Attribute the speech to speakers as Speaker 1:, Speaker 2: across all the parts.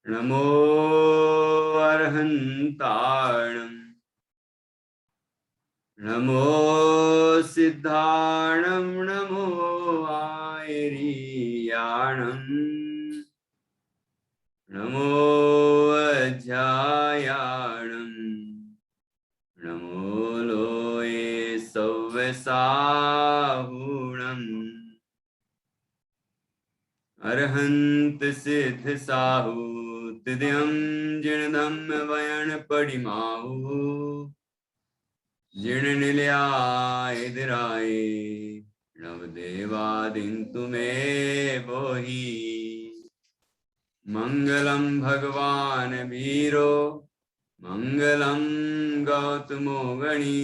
Speaker 1: नमो अर्हन्ताणं नमो सिद्धाणं नमो आयरीयाणं नमो अध्यायाणं नमो लोये सव्यसाहुणम् अरहंत सिद्ध साहु तिद्यं जिणधम वयन पडिमाहु जिण निलयाय दिराय नवदेवादिन्तु मे बोहि मंगलम भगवान वीरो मंगलम गौतमो गणी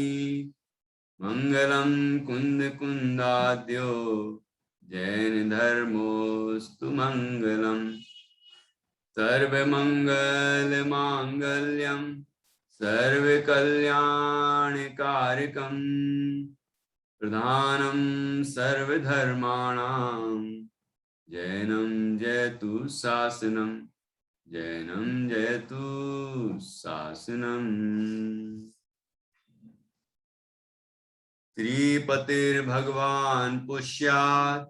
Speaker 1: मंगलम कुंद कुंदाद्यो जैन धर्मोस्तु मंगलम सर्वमंगल मांगल्यम सर्वकल्याणकारकम प्रधानम सर्वधर्माणां जैनम जयतु शासनम जैनम जयतु शासनम। श्रीपतिर्भगवान् पुष्यात्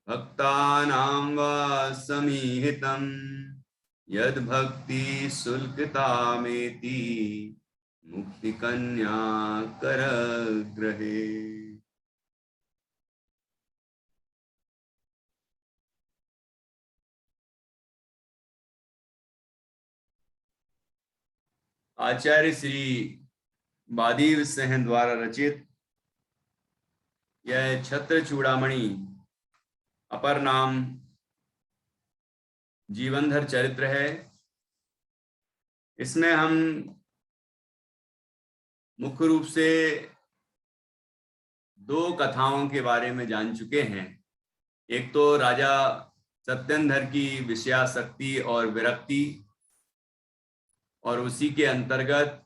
Speaker 1: भक्तानां वा समीहितं यद् भक्ति शुल्कतामेति मुक्तिकन्या करग्रहे। आचार्य श्री बादीव सेन द्वारा रचित यह छत्र चूड़ामणि अपर नाम जीवनधर चरित्र है। इसमें हम मुख्य रूप से दो कथाओं के बारे में जान चुके हैं। एक तो राजा सत्येंद्र की विषयासक्ति और विरक्ति, और उसी के अंतर्गत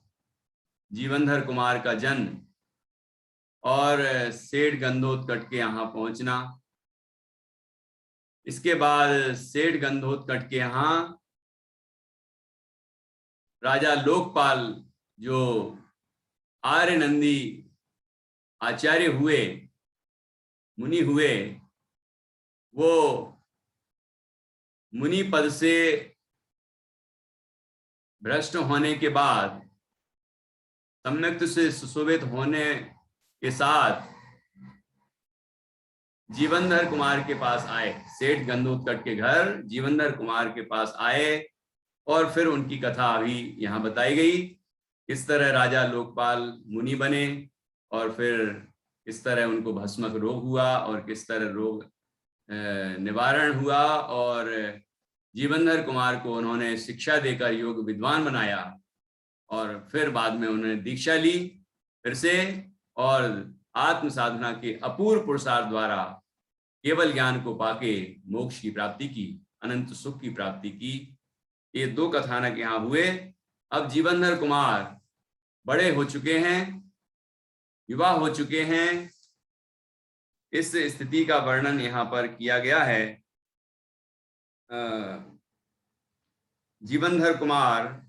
Speaker 1: जीवनधर कुमार का जन्म और सेठ गंधोत्कच के यहाँ पहुंचना। इसके बाद सेठ गंधोत्कच के यहाँ राजा लोकपाल जो आर्य नंदी आचार्य हुए, मुनि हुए, वो मुनि पद से भ्रष्ट होने के बाद सम्यक से सुशोभित होने के साथ जीवनधर कुमार के पास आए। सेठ गंधोत्कच के घर जीवनधर कुमार के पास आए और फिर उनकी कथा अभी यहाँ बताई गई। किस तरह राजा लोकपाल मुनि बने और फिर किस तरह उनको भस्मक रोग हुआ और किस तरह रोग निवारण हुआ, और जीवनधर कुमार को उन्होंने शिक्षा देकर योग विद्वान बनाया और फिर बाद में उन्होंने दीक्षा ली फिर से, और आत्म साधना के अपूर्व पुरुषार्थ द्वारा केवल ज्ञान को पाके मोक्ष की प्राप्ति की, अनंत सुख की प्राप्ति की। ये दो कथानक यहाँ हुए। अब जीवनधर कुमार बड़े हो चुके हैं, युवा हो चुके हैं। इस स्थिति का वर्णन यहाँ पर किया गया है। जीवनधर कुमार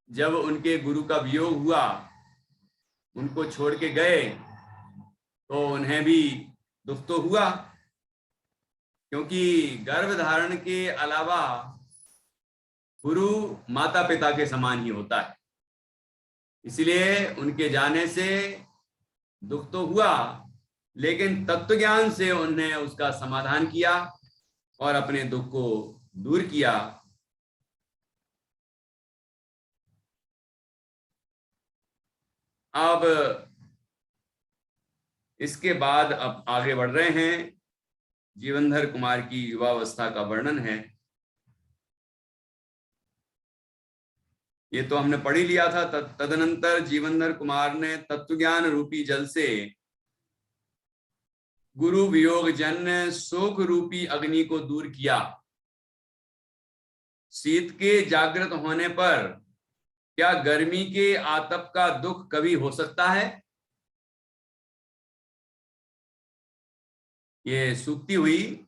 Speaker 1: जब उनके गुरु का वियोग हुआ, उनको छोड़ के गए, तो उन्हें भी दुख तो हुआ, क्योंकि गर्भ धारण के अलावा गुरु माता पिता के समान ही होता है। इसलिए उनके जाने से दुख तो हुआ, लेकिन तत्व ज्ञान से उन्होंने उसका समाधान किया और अपने दुख को दूर किया। अब इसके बाद अब आगे बढ़ रहे हैं। जीवनधर कुमार की युवावस्था का वर्णन है। ये तो हमने पढ़ ही लिया था। तदनंतर जीवनधर कुमार ने तत्वज्ञान रूपी जल से गुरु वियोग जन्य शोक रूपी अग्नि को दूर किया। शीत के जागृत होने पर क्या गर्मी के आतप का दुख कभी हो सकता है? ये सूक्ति हुई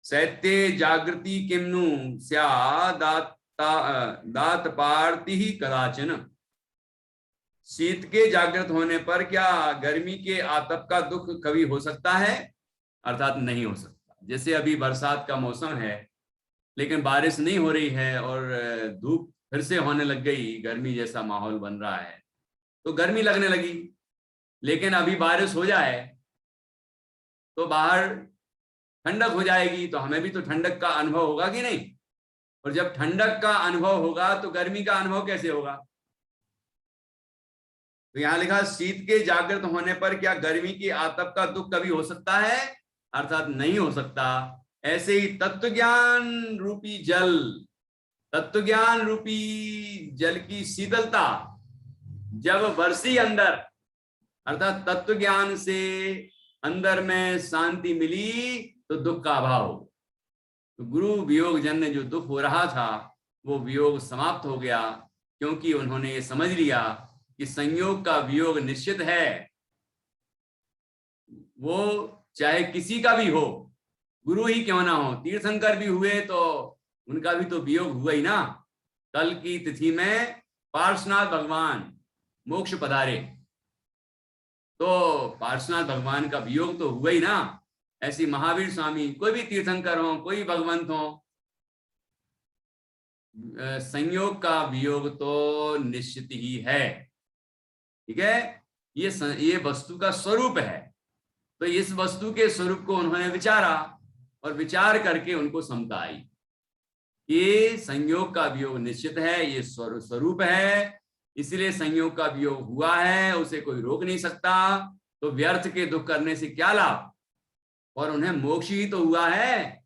Speaker 1: शैत्ये जागृति किम्नु स्या दात पार्ति ही कदाचन। शीत के जागृत होने पर क्या गर्मी के आतप का दुख कभी हो सकता है? अर्थात नहीं हो सकता। जैसे अभी बरसात का मौसम है लेकिन बारिश नहीं हो रही है और धूप फिर से होने लग गई, गर्मी जैसा माहौल बन रहा है तो गर्मी लगने लगी। लेकिन अभी बारिश हो जाए तो बाहर ठंडक हो जाएगी तो हमें भी तो ठंडक का अनुभव होगा कि नहीं? और जब ठंडक का अनुभव होगा तो गर्मी का अनुभव कैसे होगा? तो यहां लिखा शीत के जागृत होने पर क्या गर्मी की आतप का दुख कभी हो सकता है? अर्थात नहीं हो सकता। ऐसे ही तत्व ज्ञान रूपी जल, तत्व ज्ञान रूपी जल की शीतलता जब बरसी अंदर, अर्थात तत्व ज्ञान से अंदर में शांति मिली तो दुख का अभाव हो। तो गुरु वियोग जन्य जो दुख हो रहा था वो वियोग समाप्त हो गया, क्योंकि उन्होंने ये समझ लिया कि संयोग का वियोग निश्चित है। वो चाहे किसी का भी हो, गुरु ही क्यों ना हो, तीर्थंकर भी हुए तो उनका भी तो वियोग हुआ ही ना। कल की तिथि में पार्श्वनाथ भगवान मोक्ष पधारे तो पार्श्वनाथ भगवान का वियोग तो हुआ ही ना। ऐसी महावीर स्वामी, कोई भी तीर्थंकर हो, कोई भगवंत हो, संयोग का वियोग तो निश्चित ही है। ठीक है, ये वस्तु का स्वरूप है। तो इस वस्तु के स्वरूप को उन्होंने विचारा और विचार करके उनको समता आई कि संयोग का वियोग निश्चित है, ये स्वरूप है, इसलिए संयोग का वियोग हुआ है, उसे कोई रोक नहीं सकता। तो व्यर्थ के दुख करने से क्या लाभ? और उन्हें मोक्ष ही तो हुआ है।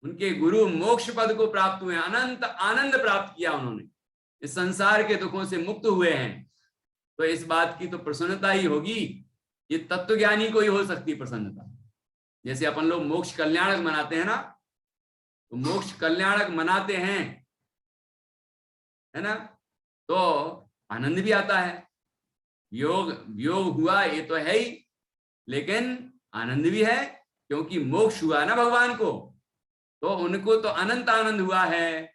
Speaker 1: उनके गुरु मोक्ष पद को प्राप्त हुए, अनंत आनंद प्राप्त किया उन्होंने, इस संसार के दुखों से मुक्त हुए हैं। तो इस बात की तो प्रसन्नता ही होगी। ये तत्वज्ञानी को ही हो सकती प्रसन्नता। जैसे अपन लोग मोक्ष कल्याणक मनाते हैं ना, तो मोक्ष कल्याणक मनाते हैं, है ना, तो आनंद भी आता है। योग हुआ ये तो है ही, लेकिन आनंद भी है, क्योंकि मोक्ष हुआ ना भगवान को, तो उनको तो अनंत आनंद हुआ है।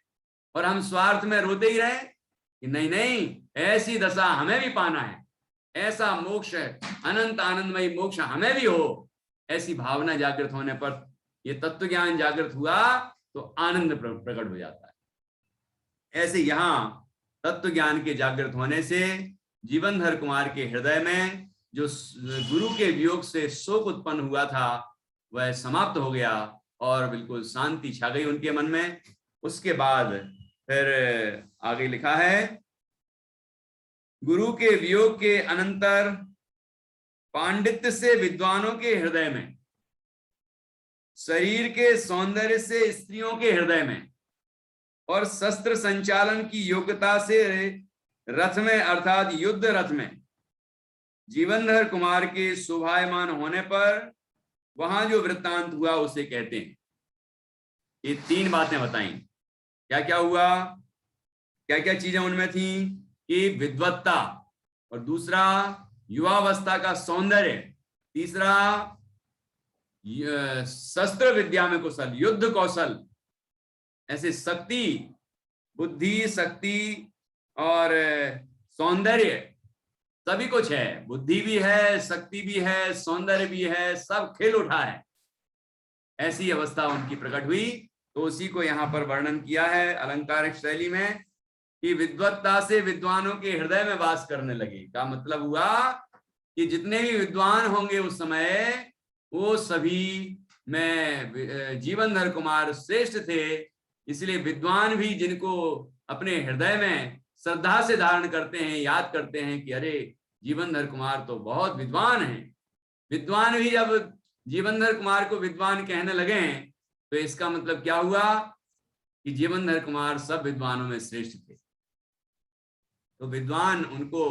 Speaker 1: और हम स्वार्थ में रोते ही रहे कि नहीं नहीं, ऐसी दशा हमें भी पाना है, ऐसा मोक्ष, अनंत आनंदमय मोक्ष हमें भी हो। ऐसी भावना जागृत होने पर, ये तत्व ज्ञान जागृत हुआ तो आनंद प्रकट हो जाता है। ऐसे यहां तत्व ज्ञान के जागृत होने से जीवनधर कुमार के हृदय में जो गुरु के वियोग से शोक उत्पन्न हुआ था वह समाप्त हो गया और बिल्कुल शांति छा गई उनके मन में। उसके बाद फिर आगे लिखा है, गुरु के वियोग के अनंतर पांडित्य से विद्वानों के हृदय में, शरीर के सौंदर्य से स्त्रियों के हृदय में, और शस्त्र संचालन की योग्यता से रथ में अर्थात युद्ध रथ में जीवनधर कुमार के शोभायमान होने पर वहां जो वृत्तांत हुआ उसे कहते हैं। ये तीन बातें बताई, क्या क्या हुआ, क्या क्या चीजें उनमें थी कि विद्वत्ता, और दूसरा युवावस्था का सौंदर्य, तीसरा शस्त्र विद्या में कौशल, युद्ध कौशल। ऐसे शक्ति, बुद्धि, शक्ति और सौंदर्य सभी कुछ है, बुद्धि भी है, शक्ति भी है, सौंदर्य भी है, सब खेल उठा है। ऐसी अवस्था उनकी प्रकट हुई। तो उसी को यहाँ पर वर्णन किया है अलंकारिक शैली में कि विद्वत्ता से विद्वानों के हृदय में वास करने लगे। का मतलब हुआ कि जितने भी विद्वान होंगे उस समय, वो सभी में जीवनधर कुमार श्रेष्ठ थे। इसलिए विद्वान भी जिनको अपने हृदय में श्रद्धा से धारण करते हैं, याद करते हैं कि अरे जीवनधर कुमार तो बहुत विद्वान हैं, विद्वान भी जब जीवनधर कुमार को विद्वान कहने लगे तो इसका मतलब क्या हुआ कि जीवनधर कुमार सब विद्वानों में श्रेष्ठ थे। तो विद्वान उनको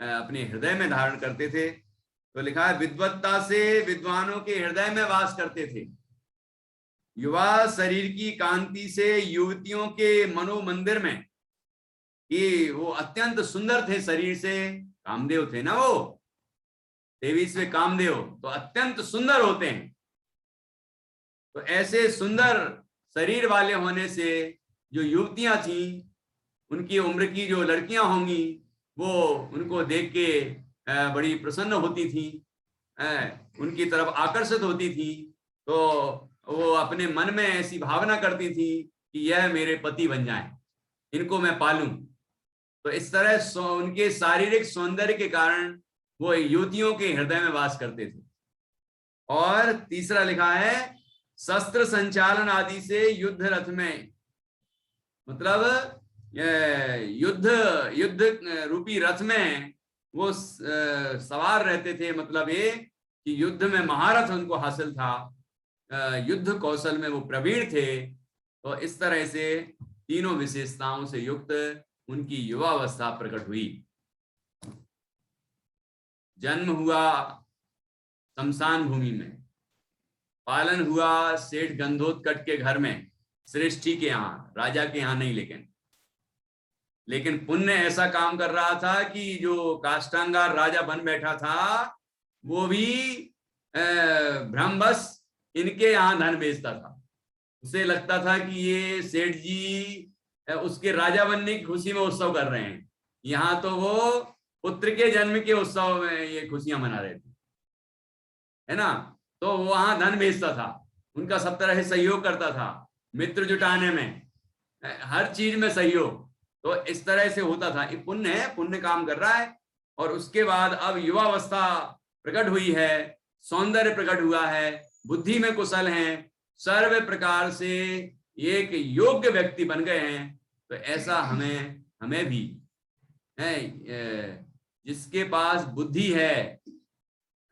Speaker 1: अपने हृदय में धारण करते थे। तो लिखा है विद्वत्ता से विद्वानों के हृदय में वास करते थे। युवा शरीर की कांति से युवतियों के मनोमंदिर में, कि वो अत्यंत सुंदर थे शरीर से, कामदेव थे ना वो, 23वें कामदेव तो अत्यंत सुंदर होते हैं। तो ऐसे सुंदर शरीर वाले होने से जो युवतियां थी, उनकी उम्र की जो लड़कियां होंगी, वो उनको देख के बड़ी प्रसन्न होती थी, उनकी तरफ आकर्षित होती थी। तो वो अपने मन में ऐसी भावना करती थी कि यह मेरे पति बन जाएं, इनको मैं पालूं। तो इस तरह उनके शारीरिक सौंदर्य के कारण वो युवतियों के हृदय में वास करते थे। और तीसरा लिखा है, शस्त्र संचालन आदि से युद्ध रथ में, मतलब युद्ध युद्ध रूपी रथ में वो सवार रहते थे। मतलब ये कि युद्ध में महारथ उनको हासिल था, युद्ध कौशल में वो प्रवीण थे। तो इस तरह से तीनों विशेषताओं से युक्त उनकी युवावस्था प्रकट हुई। जन्म हुआ शमशान भूमि में, पालन हुआ सेठ गंधोत्कच के घर में, श्रेष्ठी के यहाँ, राजा के यहाँ नहीं। लेकिन पुण्य ऐसा काम कर रहा था कि जो काष्टांगार राजा बन बैठा था, वो भी भ्रमवश इनके यहाँ धन बेचता था। उसे लगता था कि ये सेठ जी उसके राजा बनने की खुशी में उत्सव कर रहे हैं, यहाँ तो वो पुत्र के जन्म के उत्सव में ये खुशियां मना रहे थे, है ना। तो वहां धन बेचता था, उनका सब तरह से सहयोग करता था, मित्र जुटाने में, हर चीज में सहयोग। तो इस तरह से होता था। ये पुण्य है, पुण्य काम कर रहा है। और उसके बाद अब युवावस्था प्रकट हुई है, सौंदर्य प्रकट हुआ है, बुद्धि में कुशल हैं, सर्व प्रकार से एक योग्य व्यक्ति बन गए हैं। तो ऐसा हमें भी है, जिसके पास बुद्धि है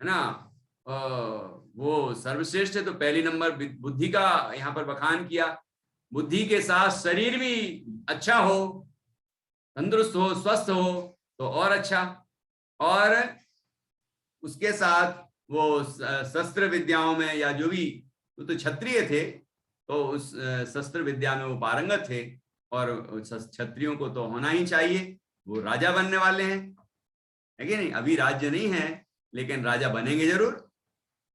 Speaker 1: ना, वो सर्वश्रेष्ठ है। तो पहली नंबर बुद्धि का यहाँ पर बखान किया। बुद्धि के साथ शरीर भी अच्छा हो, तंदुरुस्त हो, स्वस्थ हो तो और अच्छा। और उसके साथ वो शस्त्र विद्याओं में, या जो भी, वो तो क्षत्रिय थे, तो उस शस्त्र विद्या में वो पारंगत थे। और क्षत्रियों को तो होना ही चाहिए, वो राजा बनने वाले हैं, है कि नहीं। अभी राज्य नहीं है, लेकिन राजा बनेंगे जरूर।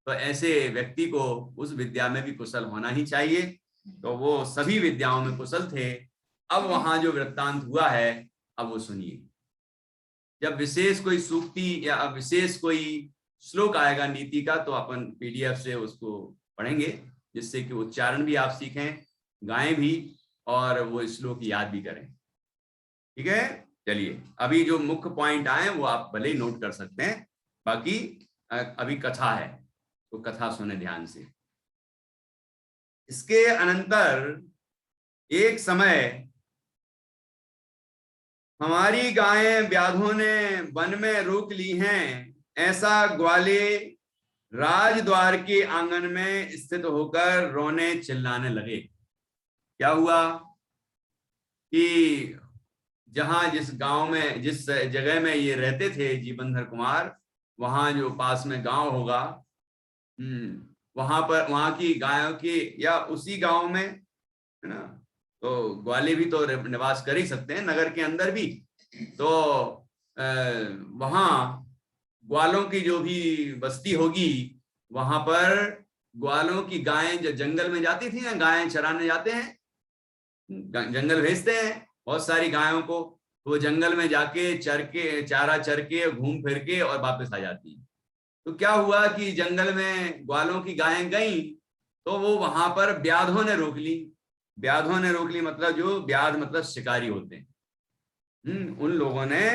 Speaker 1: तो ऐसे व्यक्ति को उस विद्या में भी कुशल होना ही चाहिए। तो वो सभी विद्याओं में कुशल थे। अब वहां जो वृत्तांत हुआ है, अब वो सुनिए। जब विशेष कोई सूक्ति या विशेष कोई श्लोक आएगा नीति का, तो अपन पीडीएफ से उसको पढ़ेंगे, जिससे कि उच्चारण भी आप सीखें, गाएं भी, और वो श्लोक याद भी करें। ठीक है, चलिए अभी जो मुख्य पॉइंट आए वो आप भले ही नोट कर सकते हैं। बाकी अभी कथा है, तो कथा सुने ध्यान से। इसके अनंतर एक समय हमारी गायें व्याधों ने वन में रोक ली हैं, ऐसा ग्वाले राजद्वार के आंगन में स्थित होकर रोने चिल्लाने लगे। क्या हुआ कि जहां जिस गांव में, जिस जगह में ये रहते थे जीवनधर कुमार, वहां जो पास में गांव होगा, वहां पर वहां की गायों की, या उसी गांव में, है ना, तो ग्वाले भी तो निवास कर ही सकते हैं नगर के अंदर भी। तो वहां ग्वालों की जो भी बस्ती होगी, वहां पर ग्वालों की गायें जो जंगल में जाती थी ना, गायें चराने जाते हैं, जंगल भेजते हैं बहुत सारी गायों को, तो वो जंगल में जाके चारा चर के घूम फिर के और वापस आ जाती है। तो क्या हुआ कि जंगल में ग्वालों की गायें गई, तो वो वहां पर व्याधों ने रोक ली। व्याधों ने रोक ली मतलब, जो व्याध मतलब शिकारी होते हैं, उन लोगों ने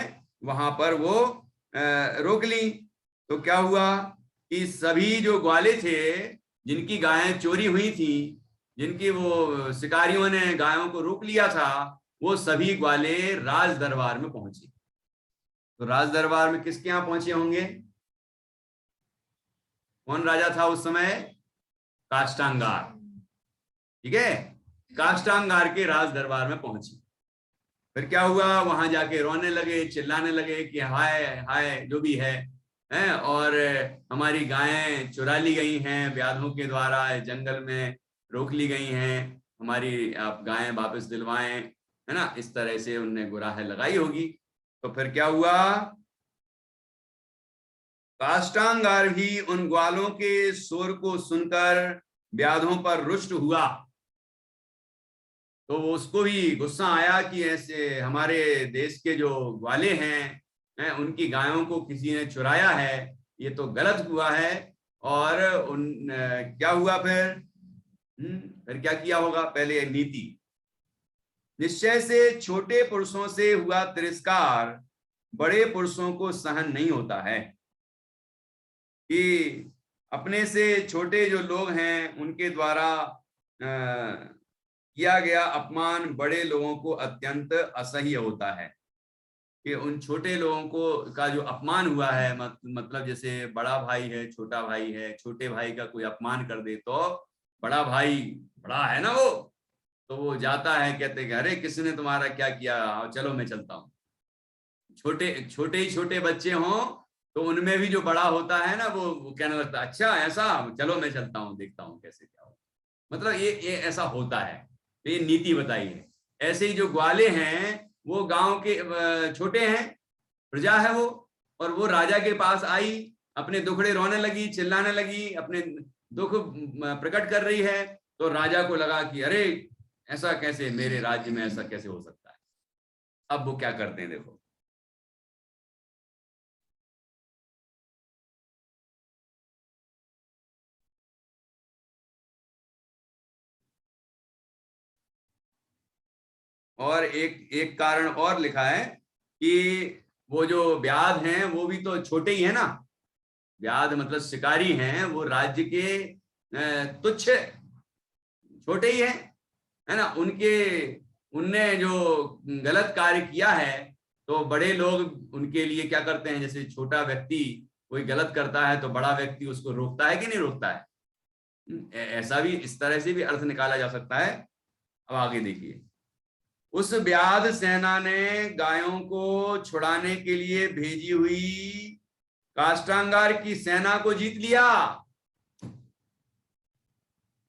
Speaker 1: वहां पर वो रोक ली। तो क्या हुआ कि सभी जो ग्वाले थे, जिनकी गायें चोरी हुई थी, जिनकी वो शिकारियों ने गायों को रोक लिया था, वो सभी ग्वाले राज दरबार में पहुंचे। तो राज दरबार में किसके यहाँ पहुंचे होंगे? कौन राजा था उस समय? काष्टांगार। ठीक है, काष्टांगार के राज दरबार में पहुंचे। फिर क्या हुआ, वहां जाके रोने लगे, चिल्लाने लगे कि हाय हाय जो भी है, और हमारी गायें चुरा ली गई हैं व्याधों के द्वारा, जंगल में रोक ली गई हैं, हमारी आप गायें वापस दिलवाएं, है ना। इस तरह से उनने गुराह लगाई होगी। तो फिर क्या हुआ, काष्टांगार भी उन ग्वालों के शोर को सुनकर व्याधों पर रुष्ट हुआ, तो उसको भी गुस्सा आया कि ऐसे हमारे देश के जो ग्वाले हैं उनकी गायों को किसी ने चुराया है, ये तो गलत हुआ है। और क्या हुआ फिर क्या किया होगा, पहले नीति। निश्चय से छोटे पुरुषों से हुआ तिरस्कार बड़े पुरुषों को सहन नहीं होता है, कि अपने से छोटे जो लोग हैं उनके द्वारा किया गया अपमान बड़े लोगों को अत्यंत असह्य होता है। कि उन छोटे लोगों को का जो अपमान हुआ है, मतलब जैसे बड़ा भाई है, छोटा भाई है, छोटे भाई का कोई अपमान कर दे तो बड़ा भाई, बड़ा है ना वो, तो वो जाता है, कहते हैं अरे किसने तुम्हारा क्या किया, चलो मैं चलता हूँ। छोटे छोटे ही छोटे बच्चे हों तो उनमें भी जो बड़ा होता है ना, वो कहने लगता है अच्छा ऐसा, चलो मैं चलता हूँ, देखता हूँ कैसे क्या हो। मतलब ये ऐसा होता है, तो ये नीति बताई है। ऐसे ही जो ग्वाले हैं वो गांव के छोटे हैं, प्रजा है वो, और वो राजा के पास आई, अपने दुखड़े रोने लगी, चिल्लाने लगी, अपने दुख प्रकट कर रही है। तो राजा को लगा कि अरे ऐसा कैसे, मेरे राज्य में ऐसा कैसे हो सकता है। अब वो क्या करते हैं देखो। और एक एक कारण और लिखा है कि वो जो व्याध हैं वो भी तो छोटे ही है ना, व्याध मतलब शिकारी हैं, वो राज्य के तुच्छ छोटे ही है ना। उनने जो गलत कार्य किया है तो बड़े लोग उनके लिए क्या करते हैं, जैसे छोटा व्यक्ति कोई गलत करता है तो बड़ा व्यक्ति उसको रोकता है कि नहीं रोकता है। ऐसा भी, इस तरह से भी अर्थ निकाला जा सकता है। अब आगे देखिए। उस व्याध सेना ने गायों को छुड़ाने के लिए भेजी हुई काष्टांगार की सेना को जीत लिया।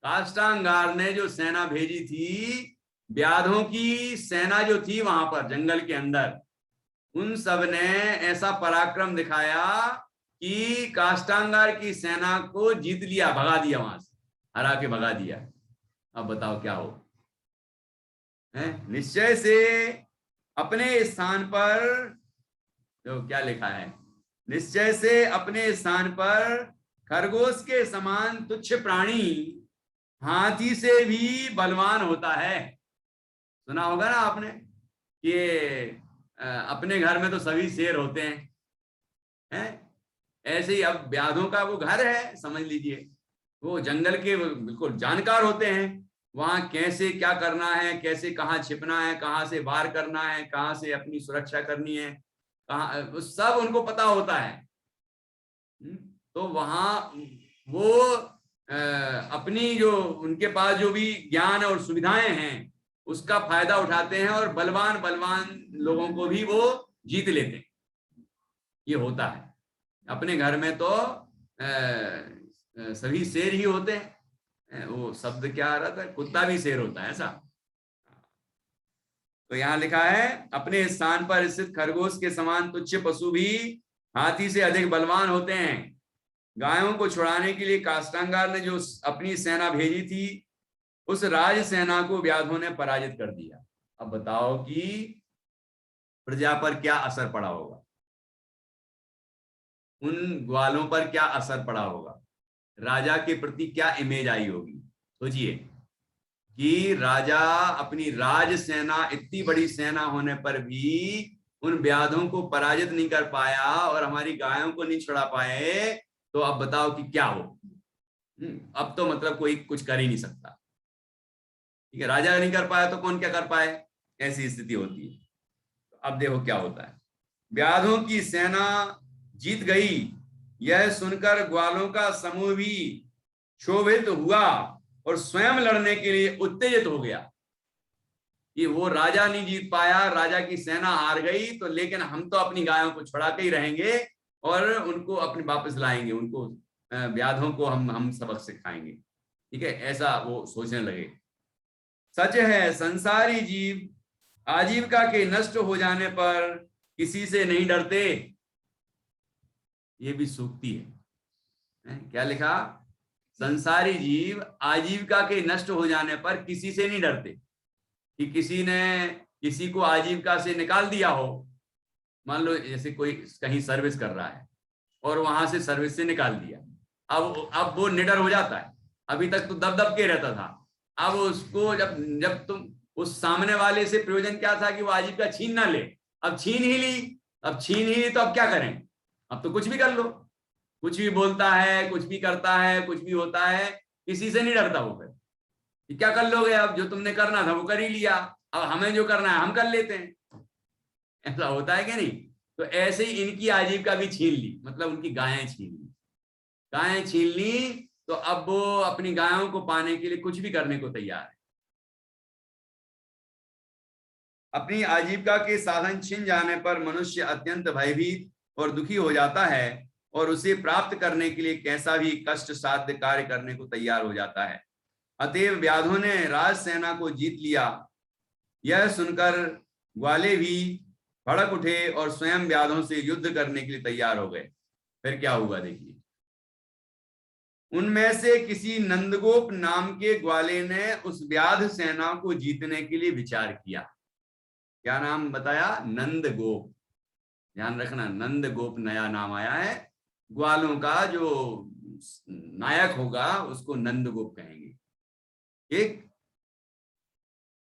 Speaker 1: काष्टांगार ने जो सेना भेजी थी, व्याधों की सेना जो थी वहां पर जंगल के अंदर, उन सब ने ऐसा पराक्रम दिखाया कि काष्टांगार की सेना को जीत लिया, भगा दिया, वहां से हरा के भगा दिया। अब बताओ क्या हो। निश्चय से अपने स्थान पर, जो क्या लिखा है, निश्चय से अपने स्थान पर खरगोश के समान तुच्छ प्राणी हाथी से भी बलवान होता है। सुना होगा ना आपने कि अपने घर में तो सभी शेर होते हैं, ऐसे ही अब व्याधों का वो घर है, समझ लीजिए। वो जंगल के बिल्कुल जानकार होते हैं, वहां कैसे क्या करना है, कैसे कहाँ छिपना है, कहाँ से वार करना है, कहाँ से अपनी सुरक्षा करनी है, कहाँ, सब उनको पता होता है। तो वहां वो अपनी जो उनके पास जो भी ज्ञान और सुविधाएं हैं उसका फायदा उठाते हैं और बलवान बलवान लोगों को भी वो जीत लेते हैं। ये होता है। अपने घर में तो सभी शेर ही होते हैं। वो शब्द क्या आ रहा था, कुत्ता भी शेर होता है, ऐसा। तो यहां लिखा है अपने स्थान पर स्थित खरगोश के समान तुच्छ पशु भी हाथी से अधिक बलवान होते हैं। गायों को छुड़ाने के लिए काष्टांगार ने जो अपनी सेना भेजी थी, उस राज सेना को व्याधों ने पराजित कर दिया। अब बताओ कि प्रजा पर क्या असर पड़ा होगा, उन ग्वालों पर क्या असर पड़ा होगा, राजा के प्रति क्या इमेज आई होगी। सोचिए कि राजा अपनी राज सेना, इतनी बड़ी सेना होने पर भी उन व्याधों को पराजित नहीं कर पाया और हमारी गायों को नहीं छुड़ा पाए, तो अब बताओ कि क्या हो। अब तो मतलब कोई कुछ कर ही नहीं सकता। ठीक है, राजा नहीं कर पाया तो कौन क्या कर पाए, ऐसी स्थिति होती है। तो अब देखो क्या होता है। व्याधों की सेना जीत गई, यह सुनकर ग्वालों का समूह भी क्षोभित हुआ और स्वयं लड़ने के लिए उत्तेजित हो गया। कि वो राजा नहीं जीत पाया, राजा की सेना हार गई, तो लेकिन हम तो अपनी गायों को छुड़ा के ही रहेंगे और उनको अपने वापस लाएंगे, उनको व्याधों को हम सबक सिखाएंगे। ठीक है, ऐसा वो सोचने लगे। सच है संसारी जीव आजीविका के नष्ट हो जाने पर किसी से नहीं डरते। ये भी सूक्ति है। क्या लिखा, संसारी जीव आजीविका के नष्ट हो जाने पर किसी से नहीं डरते कि किसी ने किसी को आजीविका से निकाल दिया हो। मान लो जैसे कोई कहीं सर्विस कर रहा है और वहां से सर्विस से निकाल दिया, अब वो निडर हो जाता है। अभी तक तो दब दब के रहता था, अब उसको जब जब तुम उस सामने वाले से प्रयोजन क्या था कि वो आजीविका छीन ना ले, अब छीन ही ली, तो अब क्या करें? अब तो कुछ भी कर लो, कुछ भी बोलता है, कुछ भी करता है, कुछ भी होता है, किसी से नहीं डरता वो। फिर क्या कर लोगे? अब जो तुमने करना था वो कर ही लिया, अब हमें जो करना है हम कर लेते हैं। ऐसा होता है क्या नहीं? तो ऐसे ही इनकी आजीविका भी छीन ली, मतलब उनकी गायें छीन ली। गायें छीन ली तो अब वो अपनी गायों को पाने के लिए कुछ भी करने को तैयार है। अपनी आजीविका के साधन छिन जाने पर मनुष्य अत्यंत भयभीत और दुखी हो जाता है और उसे प्राप्त करने के लिए कैसा भी कष्ट साध्य कार्य करने को तैयार हो जाता है। अतएव व्याधों ने राज सेना को जीत लिया। यह सुनकर ग्वाले भी भड़क उठे और स्वयं व्याधों से युद्ध करने के लिए तैयार हो गए। फिर क्या हुआ देखिए। उनमें से किसी नंदगोप नाम के ग्वाले ने उस व्याध सेना को जीतने के लिए विचार किया। क्या नाम बताया? नंदगोप। ध्यान रखना, नंदगोप नया नाम आया है। ग्वालों का जो नायक होगा उसको नंदगोप कहेंगे। एक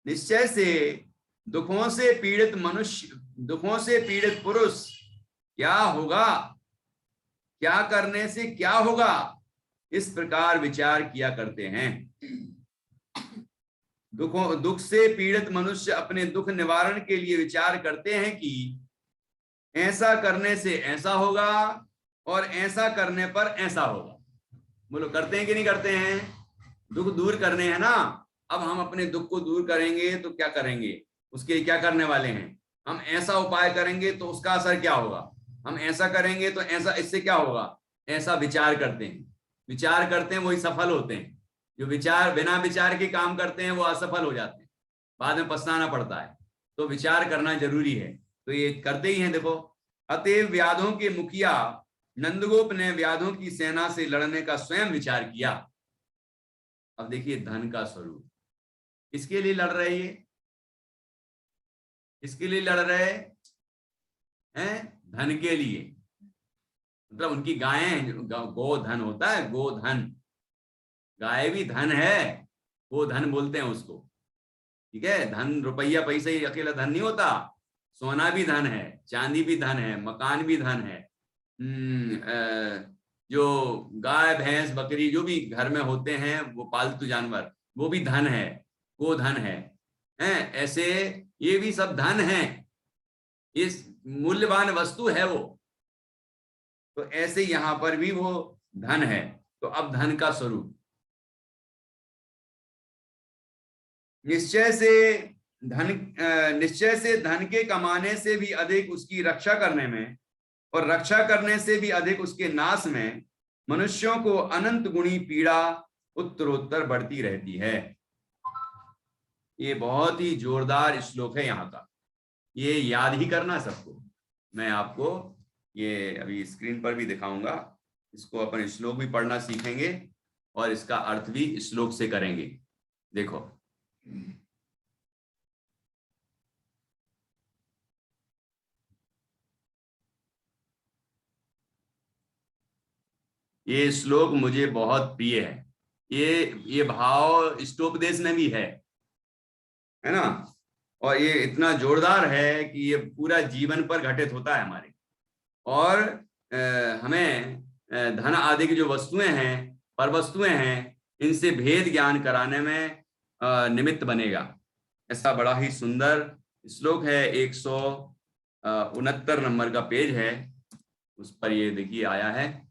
Speaker 1: निश्चय से दुखों से पीड़ित मनुष्य, दुखों से पीड़ित पुरुष क्या होगा, क्या करने से क्या होगा, इस प्रकार विचार किया करते हैं। दुख से पीड़ित मनुष्य अपने दुख निवारण के लिए विचार करते हैं कि ऐसा करने से ऐसा होगा और ऐसा करने पर ऐसा होगा। बोलो, करते हैं कि नहीं करते हैं? दुख दूर करने हैं ना। अब हम अपने दुख को दूर करेंगे तो क्या करेंगे? उसके क्या करने वाले हैं? हम ऐसा उपाय करेंगे तो उसका असर क्या होगा, हम ऐसा करेंगे तो ऐसा, इससे क्या होगा, ऐसा विचार करते हैं। विचार करते हैं वही सफल होते हैं। जो विचार बिना विचार के काम करते हैं वो असफल हो जाते हैं, बाद में पछताना पड़ता है। तो विचार करना जरूरी है, तो ये करते ही हैं देखो। अतएव व्याधों के मुखिया नंदगोप ने व्याधों की सेना से लड़ने का स्वयं विचार किया। अब देखिए धन का स्वरूप, किसके लिए लड़ रहे ये? किसके लिए लड़ रहे हैं? धन के लिए। मतलब उनकी गायें, गोधन होता है, गोधन, गाय भी धन है, गोधन बोलते हैं उसको। ठीक है, धन रुपया पैसे ही अकेला धन नहीं होता, सोना भी धन है, चांदी भी धन है, मकान भी धन है। जो गाय भैंस बकरी जो भी घर में होते हैं वो पालतू जानवर, वो भी धन है, वो धन है। ऐसे ये भी सब धन है, इस मूल्यवान वस्तु है वो। तो ऐसे यहां पर भी वो धन है। तो अब धन का स्वरूप, निश्चय से धन के कमाने से भी अधिक उसकी रक्षा करने में और रक्षा करने से भी अधिक उसके नाश में मनुष्यों को अनंत गुणी पीड़ा उत्तरोत्तर बढ़ती रहती है। ये बहुत ही जोरदार श्लोक है यहाँ का, ये याद ही करना सबको। मैं आपको ये अभी स्क्रीन पर भी दिखाऊंगा, इसको अपन श्लोक भी पढ़ना सीखेंगे और इसका अर्थ भी श्लोक से करेंगे। देखो, ये श्लोक मुझे बहुत प्रिय है। ये भाव इष्टोपदेश में भी है ना। और ये इतना जोरदार है कि ये पूरा जीवन पर घटित होता है हमारे। और हमें धन आदि की जो वस्तुएं हैं, पर वस्तुएं हैं, इनसे भेद ज्ञान कराने में निमित्त बनेगा। ऐसा बड़ा ही सुंदर श्लोक है। 169 नंबर का पेज है, उस पर ये देखिए आया है।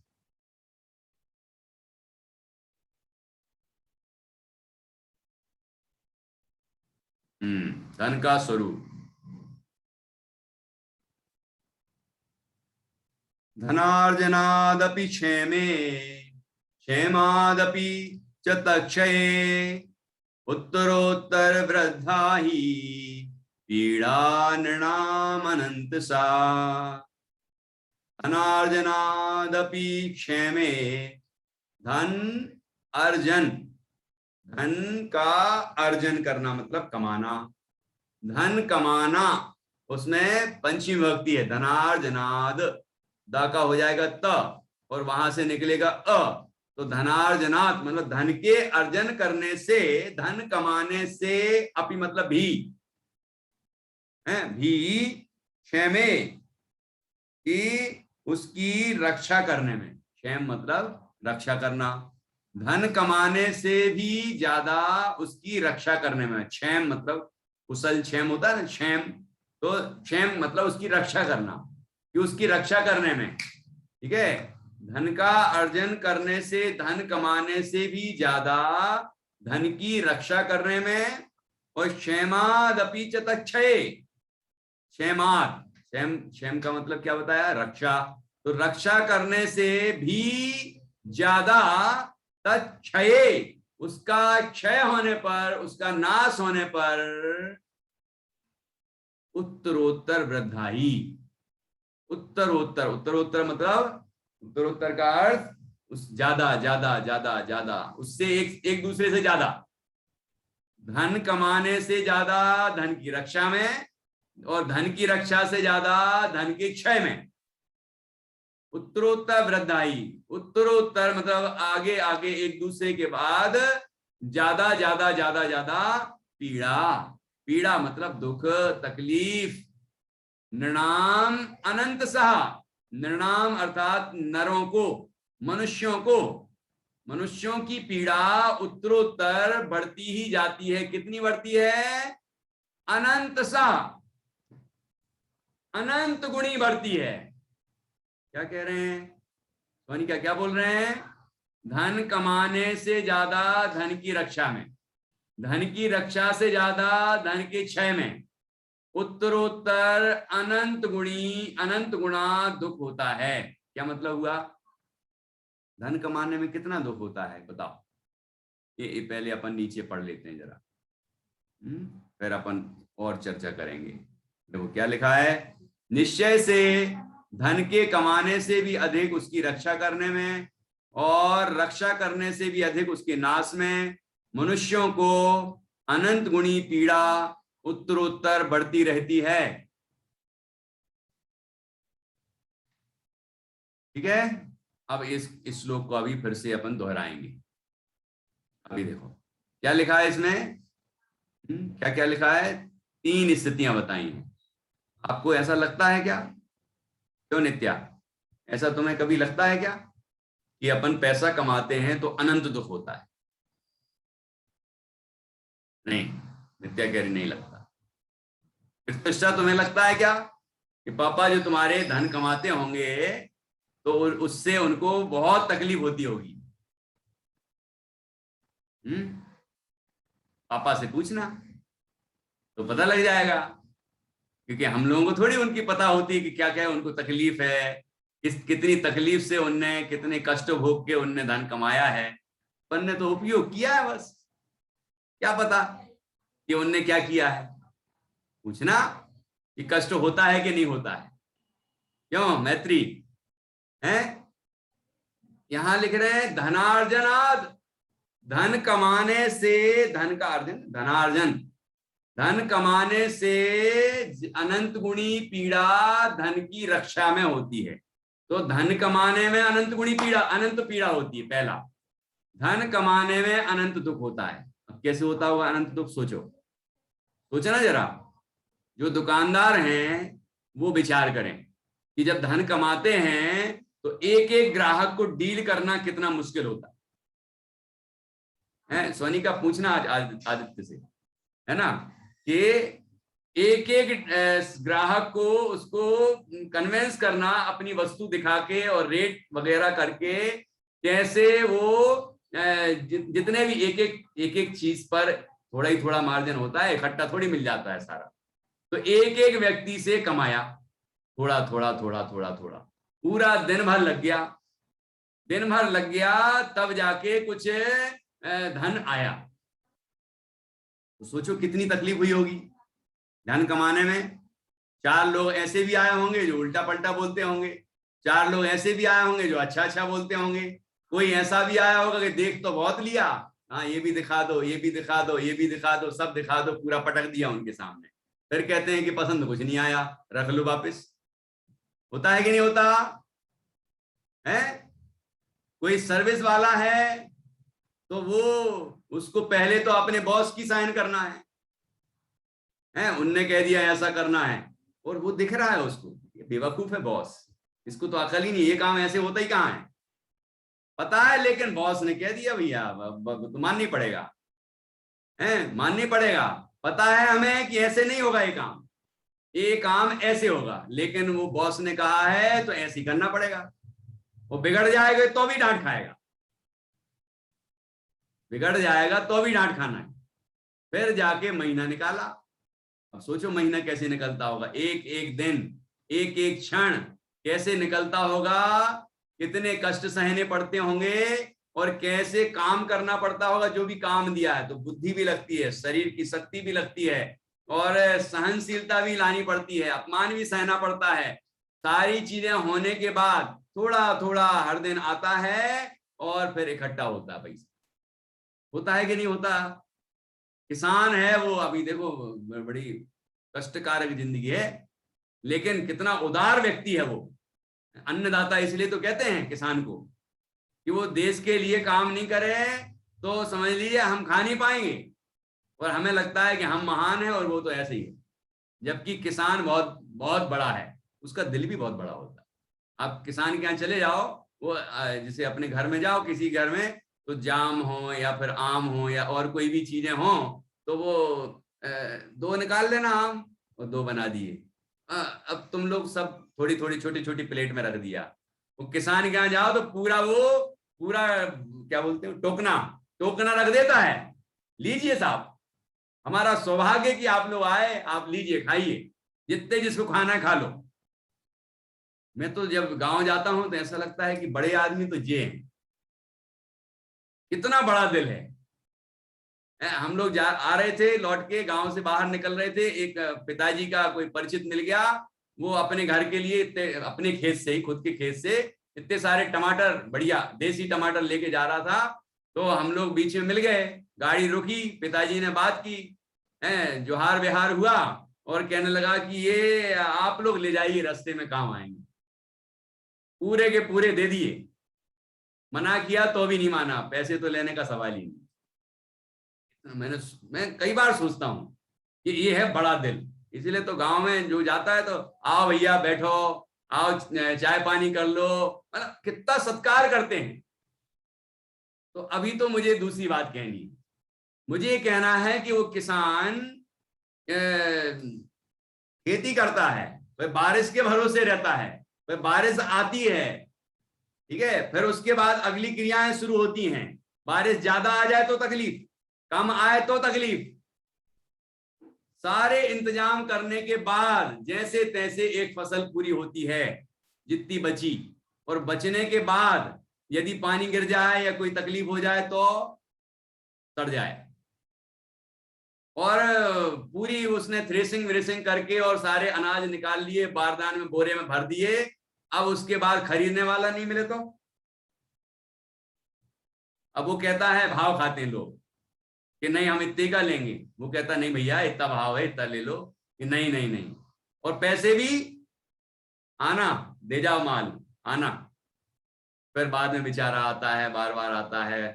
Speaker 1: धन का स्वरूप। धनार्जनादपि क्षेमे क्षेमादपि च तक्षये उत्तरोत्तर वृद्धा ही पीड़ा नृणाम अनंत सा। धनार्जनादपि क्षेमे, धन अर्जन, धन का अर्जन करना मतलब कमाना, धन कमाना, उसमें पंचमी विभक्ति है, धनार्जनाद, द का हो जाएगा त और वहां से निकलेगा अ, तो धनार्जनात् मतलब धन के अर्जन करने से, धन कमाने से, अपि मतलब भी है, भी क्षेमे कि उसकी रक्षा करने में, क्षेम मतलब रक्षा करना, धन कमाने से भी ज्यादा उसकी रक्षा करने में, क्षेम मतलब कुशल क्षेम होता है ना, क्षेम, तो क्षेम मतलब उसकी रक्षा करना, कि उसकी रक्षा करने में, ठीक है, धन का अर्जन करने से, धन कमाने से भी ज्यादा धन की रक्षा करने में, और क्षेमादपि च तच्छये, क्षेमाद, क्षेम, क्षेम का मतलब क्या बताया, रक्षा, तो रक्षा करने से भी ज्यादा, तच्छये उसका क्षय होने पर, उसका नाश होने पर, उत्तरोत्तर वृद्धाई, उत्तरोत्तर, उत्तरोत्तर मतलब उत्तरोत्तर का अर्थ उस ज्यादा ज्यादा ज्यादा ज्यादा, उससे एक दूसरे से ज्यादा, धन कमाने से ज्यादा धन की रक्षा में, और धन की रक्षा से ज्यादा धन के क्षय में, उत्तरोत्तर वृद्धाई, उत्तरोत्तर मतलब आगे आगे एक दूसरे के बाद ज्यादा ज्यादा ज्यादा ज्यादा पीड़ा, पीड़ा मतलब दुख तकलीफ, नृणाम अनंत सहा, नृणाम अर्थात नरों को, मनुष्यों को, मनुष्यों की पीड़ा उत्तरोत्तर बढ़ती ही जाती है, कितनी बढ़ती है, अनंत सा, अनंत गुणी बढ़ती है। क्या कह रहे हैं सोनी, क्या बोल रहे हैं, धन कमाने से ज्यादा धन की रक्षा में, धन की रक्षा से ज्यादा धन के क्षय में, उत्तरोत्तर अनंत गुणी, अनंत गुणा दुख होता है। क्या मतलब हुआ, धन कमाने में कितना दुख होता है बताओ, ये पहले अपन नीचे पढ़ लेते हैं जरा, फिर अपन और चर्चा करेंगे। देखो क्या लिखा है, निश्चय से धन के कमाने से भी अधिक उसकी रक्षा करने में, और रक्षा करने से भी अधिक उसके नाश में, मनुष्यों को अनंत गुणी पीड़ा उत्तरोत्तर बढ़ती रहती है। ठीक है, अब इस श्लोक को अभी फिर से अपन दोहराएंगे। अभी देखो क्या लिखा है इसमें, क्या क्या लिखा है, 3 स्थितियां बताई हैं। आपको ऐसा लगता है क्या, क्यों नित्या, ऐसा तुम्हें कभी लगता है क्या कि अपन पैसा कमाते हैं तो अनंत दुख होता है? नहीं, नित्या कह रही नहीं लगता। इसका तुम्हें लगता है क्या कि पापा जो तुम्हारे धन कमाते होंगे तो उससे उनको बहुत तकलीफ होती होगी? पापा से पूछना तो पता लग जाएगा, क्योंकि हम लोगों को थोड़ी उनकी पता होती है कि क्या क्या उनको तकलीफ है, कितनी तकलीफ से उनने, कितने कष्ट भोग के उनने धन कमाया है। अपन ने तो उपयोग किया है बस, क्या पता कि उनने क्या किया है। पूछना कि कष्ट होता है कि नहीं होता है। क्यों मैत्री है, यहां लिख रहे हैं धनार्जनाद, धन कमाने से, धन का अर्जन, धनार्जन, धन कमाने से अनंत गुणी पीड़ा धन की रक्षा में होती है। तो धन कमाने में अनंत गुणी पीड़ा, अनंत पीड़ा होती है पहला, धन कमाने में अनंत दुख होता है। अब कैसे होता होगा अनंत दुख, सोचो, सोचो ना जरा। जो दुकानदार हैं वो विचार करें कि जब धन कमाते हैं तो एक एक ग्राहक को डील करना कितना मुश्किल होता है। सोनी का पूछना आज आदित्य से, है ना, कि एक एक ग्राहक को उसको कन्वेंस करना, अपनी वस्तु दिखा के और रेट वगैरह करके, कैसे वो जितने भी एक एक चीज पर थोड़ा ही थोड़ा मार्जिन होता है, इकट्ठा थोड़ी मिल जाता है सारा। तो एक एक व्यक्ति से कमाया, थोड़ा थोड़ा थोड़ा थोड़ा थोड़ा, पूरा दिन भर लग गया, दिन भर लग गया, तब जाके कुछ धन आया। तो सोचो कितनी तकलीफ हुई होगी धन कमाने में। 4 लोग ऐसे भी आए होंगे जो उल्टा पलटा बोलते होंगे, 4 लोग ऐसे भी आए होंगे जो अच्छा अच्छा बोलते होंगे, कोई ऐसा भी आया होगा कि देख तो बहुत लिया, हाँ ये भी दिखा दो, ये भी दिखा दो, ये भी दिखा दो, सब दिखा दो, पूरा पटक दिया उनके सामने। फिर कहते हैं कि पसंद कुछ नहीं आया, रख लो वापस। होता है कि नहीं होता है? कोई सर्विस वाला है तो वो, उसको पहले तो अपने बॉस की साइन करना है, उनने कह दिया ऐसा करना है, और वो दिख रहा है उसको, ये बेवकूफ है बॉस, इसको तो अकल ही नहीं, ये काम ऐसे होता ही कहाँ है, पता है, लेकिन बॉस ने कह दिया भैया तो माननी पड़ेगा, है माननी पड़ेगा। पता है हमें कि ऐसे नहीं होगा ये काम ऐसे होगा, लेकिन वो बॉस ने कहा है तो ऐसे ही करना पड़ेगा। वो बिगड़ जाएगा तो भी डांट खाएगा, बिगड़ जाएगा तो भी डांट खाना है। फिर जाके महीना निकाला। अब सोचो महीना कैसे निकलता होगा, एक एक दिन, एक एक क्षण कैसे निकलता होगा, कितने कष्ट सहने पड़ते होंगे, और कैसे काम करना पड़ता होगा जो भी काम दिया है। तो बुद्धि भी लगती है, शरीर की शक्ति भी लगती है, और सहनशीलता भी लानी पड़ती है, अपमान भी सहना पड़ता है। सारी चीजें होने के बाद थोड़ा थोड़ा हर दिन आता है, और फिर इकट्ठा होता है पैसा। होता है कि नहीं होता? किसान है वो, अभी देखो बड़ी कष्टकारक जिंदगी है, लेकिन कितना उदार व्यक्ति है वो। अन्नदाता इसलिए तो कहते हैं किसान को कि वो देश के लिए काम नहीं करे तो समझ लीजिए हम खा नहीं पाएंगे, और हमें लगता है कि हम महान हैं, और वो तो ऐसे ही है। जबकि किसान बहुत बहुत बड़ा है, उसका दिल भी बहुत बड़ा होता है। आप किसान के यहाँ चले जाओ, वो जैसे अपने घर में जाओ किसी घर में, तो जाम हो या फिर आम हो या और कोई भी चीजें हो, तो वो दो निकाल लेना आम, और दो बना दिए। अब तुम लोग सब थोड़ी थोड़ी छोटी छोटी प्लेट में रख दिया। वो किसान के यहाँ जाओ तो पूरा क्या बोलते हैं, टोकना टोकना रख देता है, लीजिए साहब, हमारा सौभाग्य कि आप लोग आए, आप लीजिए खाइए, जितने जिसको खाना है खा लो। मैं तो जब गांव जाता हूं तो ऐसा लगता है कि बड़े आदमी तो ये हैं, कितना बड़ा दिल है। हम लोग आ रहे थे, लौट के गांव से बाहर निकल रहे थे, एक पिताजी का कोई परिचित मिल गया, वो अपने घर के लिए अपने खेत से ही, खुद के खेत से इतने सारे टमाटर, बढ़िया देसी टमाटर लेके जा रहा था। तो हम लोग बीच में मिल गए, गाड़ी रुकी, पिताजी ने बात की, जोहार बिहार हुआ, और कहने लगा कि ये आप लोग ले जाइए, रास्ते में काम आएंगे। पूरे के पूरे दे दिए, मना किया तो भी नहीं माना, पैसे तो लेने का सवाल ही नहीं। मैं कई बार सोचता हूं कि ये है बड़ा दिल। इसीलिए तो गांव में जो जाता है तो आओ भैया बैठो, आओ चाय पानी कर लो, मतलब कितना सत्कार करते हैं। तो अभी तो मुझे दूसरी बात कहनी है, मुझे ये कहना है कि वो किसान खेती करता है, वह बारिश के भरोसे रहता है, वह बारिश आती है, ठीक है, फिर उसके बाद अगली क्रियाएं शुरू होती हैं। बारिश ज्यादा आ जाए तो तकलीफ, कम आए तो तकलीफ, सारे इंतजाम करने के बाद जैसे तैसे एक फसल पूरी होती है जितनी बची, और बचने के बाद यदि पानी गिर जाए या कोई तकलीफ हो जाए तो सड़ जाए। और पूरी उसने थ्रेसिंग व्रेसिंग करके और सारे अनाज निकाल लिए, बारदान में बोरे में भर दिए, अब उसके बाद खरीदने वाला नहीं मिले तो अब वो कहता है, भाव खाते हैं लोग कि नहीं हम इतने का लेंगे, वो कहता नहीं भैया इतना भाव है, इतना ले लो, कि नहीं नहीं नहीं, और पैसे भी आना, दे जाओ माल आना। फिर बाद में बेचारा आता है, बार बार आता है,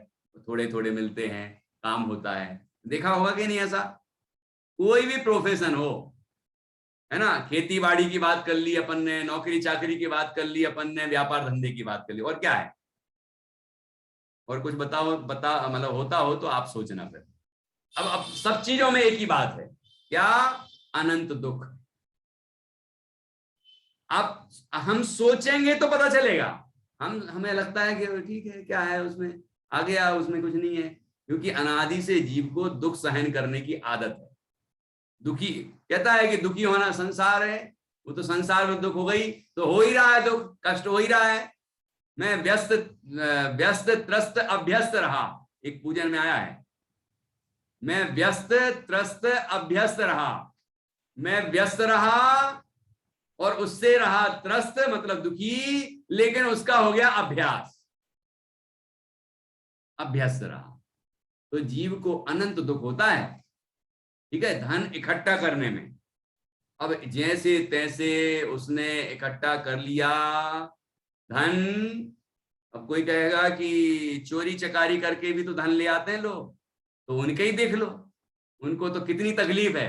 Speaker 1: थोड़े थोड़े मिलते हैं, काम होता है। देखा होगा कि नहीं ऐसा? कोई भी प्रोफेशन हो, है ना, खेती बाड़ी की बात कर ली अपन ने, नौकरी चाकरी की बात कर ली अपन ने, व्यापार धंधे की बात कर ली, और क्या है, और कुछ बताओ, मतलब होता हो तो आप सोचना। फिर अब सब चीजों में एक ही बात है, क्या? अनंत दुख। आप हम सोचेंगे तो पता चलेगा, हमें लगता है कि ठीक है क्या है उसमें, आ गया उसमें कुछ नहीं है, क्योंकि अनादि से जीव को दुख सहन करने की आदत है। दुखी कहता है कि दुखी होना संसार है, वो तो संसार में दुख हो गई तो हो ही रहा है, दुख कष्ट हो ही रहा है। मैं व्यस्त व्यस्त त्रस्त अभ्यस्त रहा, एक पूजन में आया है, मैं व्यस्त त्रस्त अभ्यस्त रहा, मैं व्यस्त रहा और उससे रहा त्रस्त मतलब दुखी, लेकिन उसका हो गया अभ्यास। अभ्यस्त रहा। तो जीव को अनंत दुख होता है, ठीक है, धन इकट्ठा करने में। अब जैसे तैसे उसने इकट्ठा कर लिया धन। अब कोई कहेगा कि चोरी चकारी करके भी तो धन ले आते हैं लोग, तो उनके ही देख लो, उनको तो कितनी तकलीफ है,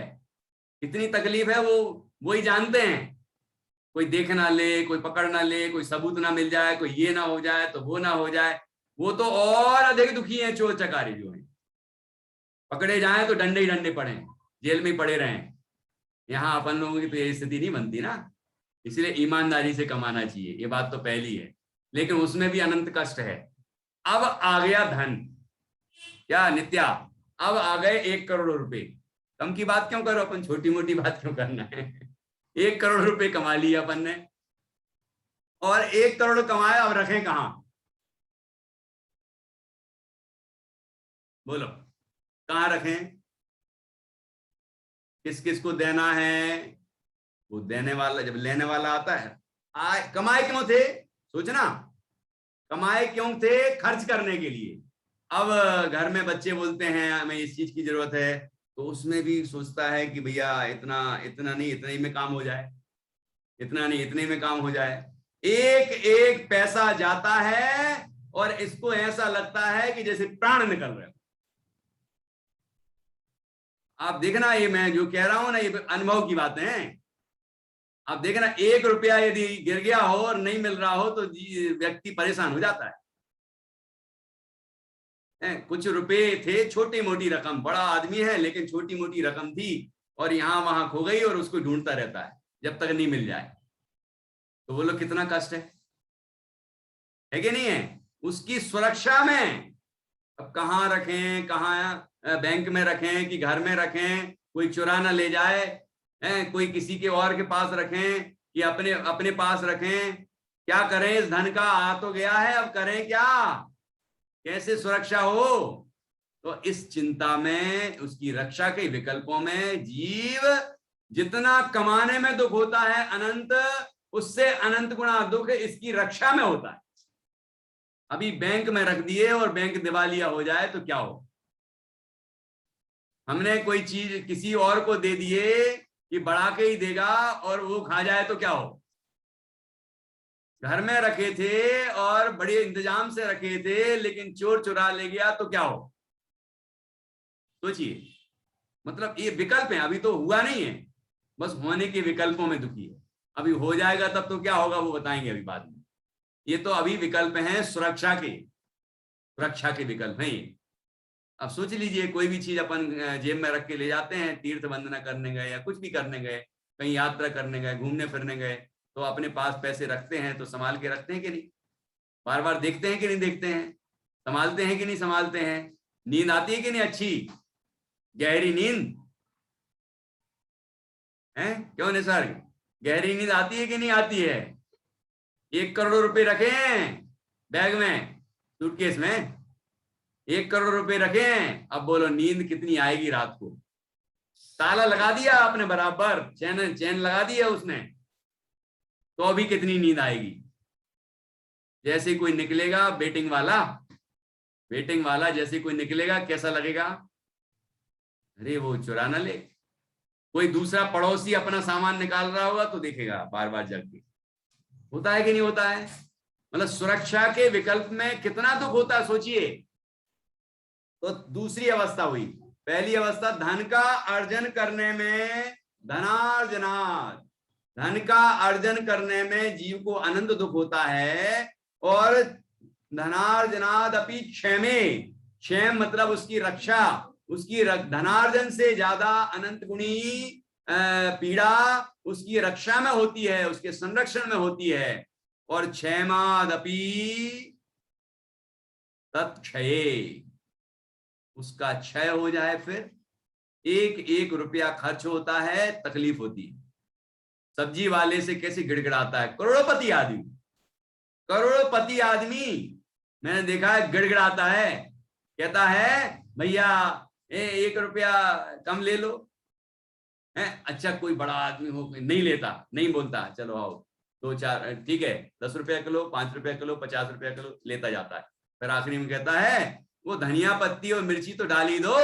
Speaker 1: कितनी तकलीफ है, वो ही जानते हैं। कोई देख ना ले, कोई पकड़ ना ले, कोई सबूत ना मिल जाए, कोई ये ना हो जाए तो वो ना हो जाए, वो तो और अधिक दुखी हैं चोर चकारी जो हैं। पकड़े जाएं तो डंडे ही डंडे पड़े, जेल में ही पड़े रहें। यहाँ अपन लोगों की तो ये स्थिति नहीं बनती ना, इसलिए ईमानदारी से कमाना चाहिए, ये बात तो पहली है, लेकिन उसमें भी अनंत कष्ट है। अब आ गया धन, क्या नित्या, अब आ गए 1 करोड़ रुपए। कम की बात क्यों करो अपन, छोटी मोटी बात क्यों करना है। 1 करोड़ रुपए कमा लिया अपन ने, और 1 करोड़ कमाए, अब रखें कहां, बोलो कहां रखें, किस किस को देना है। वो देने वाला, जब लेने वाला आता है, कमाए क्यों थे, सोचना, कमाए क्यों थे, खर्च करने के लिए। अब घर में बच्चे बोलते हैं हमें इस चीज की जरूरत है, तो उसमें भी सोचता है कि भैया इतना इतना नहीं, इतने ही में काम हो जाए, इतना नहीं, इतने में काम हो जाए। एक एक पैसा जाता है और इसको ऐसा लगता है कि जैसे प्राण निकल रहे हो। आप देखना, ये मैं जो कह रहा हूं ना, ये अनुभव की बातें हैं। आप देखना, 1 रुपया यदि गिर गया हो और नहीं मिल रहा हो तो व्यक्ति परेशान हो जाता है। कुछ रुपए थे, छोटी मोटी रकम, बड़ा आदमी है लेकिन छोटी मोटी रकम थी, और यहां वहां खो गई, और उसको ढूंढता रहता है जब तक नहीं मिल जाए। तो बोलो कितना कष्ट है कि नहीं है, उसकी सुरक्षा में। अब कहाँ रखें, कहाँ बैंक में रखें कि घर में रखें, कोई चुरा ना ले जाए, कोई किसी के और के पास रखें कि अपने अपने पास रखें, क्या करें, इस धन का आ तो गया है, अब करें क्या, कैसे सुरक्षा हो। तो इस चिंता में, उसकी रक्षा के विकल्पों में जीव जितना कमाने में दुख होता है अनंत, उससे अनंत गुना दुख इसकी रक्षा में होता है। अभी बैंक में रख दिए और बैंक दिवालिया हो जाए तो क्या हो, हमने कोई चीज किसी और को दे दिए कि बढ़ा के ही देगा और वो खा जाए तो क्या हो। घर में रखे थे और बड़े इंतजाम से रखे थे, लेकिन चोर चुरा ले गया तो क्या हो। सोचिए, मतलब ये विकल्प है, अभी तो हुआ नहीं है, बस होने के विकल्पों में दुखी है। अभी हो जाएगा तब तो क्या होगा वो बताएंगे अभी बाद में। ये तो अभी विकल्प हैं सुरक्षा के विकल्प हैं ये। अब सोच लीजिए, कोई भी चीज अपन जेब में रख के ले जाते हैं, तीर्थ वंदना करने गए या कुछ भी करने गए, कहीं यात्रा करने गए, घूमने फिरने गए, तो अपने पास पैसे रखते हैं तो संभाल के रखते हैं कि नहीं, बार बार देखते हैं कि नहीं देखते हैं, संभालते हैं कि नहीं संभालते हैं। नींद आती है कि नहीं, अच्छी गहरी नींद है, क्यों निसर्ग, गहरी नींद आती है कि नहीं आती है। 1 करोड़ रुपए रखे हैं बैग में, सूटकेस में 1 करोड़ रुपए रखे हैं, अब बोलो नींद कितनी आएगी रात को। ताला लगा दिया आपने बराबर, चैन लगा दिया उसने, तो अभी कितनी नींद आएगी। जैसे कोई निकलेगा बेटिंग वाला जैसे कोई निकलेगा कैसा लगेगा, अरे वो चुरा ना ले। कोई दूसरा पड़ोसी अपना सामान निकाल रहा होगा तो देखेगा बार बार जग के, होता है कि नहीं होता है। मतलब सुरक्षा के विकल्प में कितना दुख होता है सोचिए। तो दूसरी अवस्था हुई, पहली अवस्था धन का अर्जन करने में, धनार्जनाद, धन का अर्जन करने में जीव को अनंत दुख होता है। और धनार्जनाद अपि क्षेमे, क्षेम मतलब उसकी रक्षा, उसकी धनार्जन से ज्यादा अनंत गुणी पीड़ा उसकी रक्षा में होती है, उसके संरक्षण में होती है। और क्षेमादपि तत्क्षये, उसका क्षय हो जाए, फिर 1 रुपया खर्च होता है, तकलीफ होती है। सब्जी वाले से कैसे गिड़गिड़ाता है, करोड़पति आदमी मैंने देखा है, गिड़गिड़ाता है, कहता है भैया 1 रुपया कम ले लो है। अच्छा कोई बड़ा आदमी हो, नहीं लेता, नहीं बोलता, चलो आओ 2-4 ठीक है, 10 रुपया किलो, 5 रुपया किलो, 50 रुपया किलो लेता जाता है। फिर आखिरी में कहता है वो धनिया पत्ती और मिर्ची तो डाल ही दो।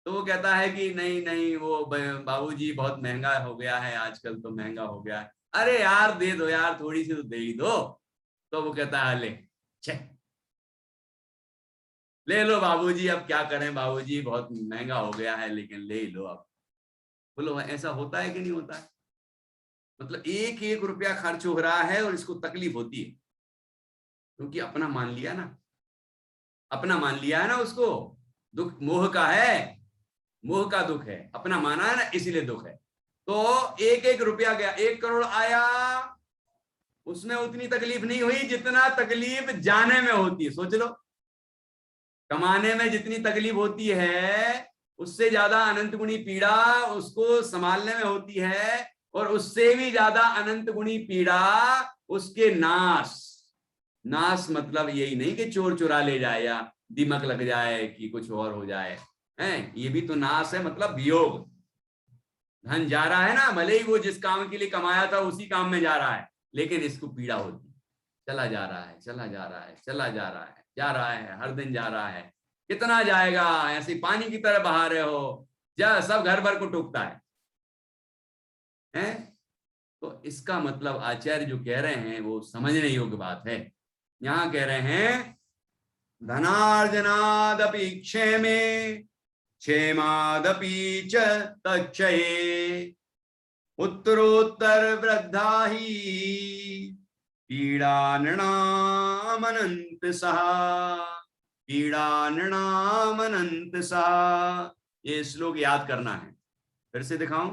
Speaker 1: तो वो कहता है कि नहीं नहीं, वो बाबूजी बहुत महंगा हो गया है, आजकल तो महंगा हो गया है। अरे यार दे दो यार, थोड़ी सी तो दे ही दो। तो वो कहता है ले, छे ले लो बाबूजी, अब क्या करें बाबूजी, बहुत महंगा हो गया है, लेकिन ले ही लो अब। बोलो ऐसा होता है कि नहीं होता है? मतलब एक एक रुपया खर्च हो रहा है और इसको तकलीफ होती है, क्योंकि अपना मान लिया ना, अपना मान लिया है ना उसको। दुख मोह का है, मोह का दुख है, अपना माना है ना, इसीलिए दुख है। तो एक एक रुपया गया, 1 करोड़ आया, उसमें उतनी तकलीफ नहीं हुई जितना तकलीफ जाने में होती है। सोच लो, कमाने में जितनी तकलीफ होती है, उससे ज्यादा अनंत गुणी पीड़ा उसको संभालने में होती है। और उससे भी ज्यादा अनंत गुणी पीड़ा उसके नाश। नाश मतलब यही नहीं कि चोर चुरा ले जाए या दीमक लग जाए कि कुछ और हो जाए, हैं? ये भी तो नाश है, मतलब वियोग। धन जा रहा है ना, भले ही वो जिस काम के लिए कमाया था उसी काम में जा रहा है, लेकिन इसको पीड़ा होती है। चला जा रहा है, चला जा रहा है, चला जा रहा है, जा रहा है, हर दिन जा रहा है। कितना जाएगा, ऐसे पानी की तरह बहा रहे हो, जा सब घर भर को टूकता है? तो इसका मतलब आचार्य जो कह रहे हैं वो समझने योग्य बात है। यहां कह रहे हैं धनार्जनादपि क्षेमे क्षेमादपि च तच्छये उत्तरोत्तर वृद्धा ही पीड़ानृणामनंत सहा, पीड़ानृणामनंत सहा। ये श्लोक याद करना है। फिर से दिखाऊं?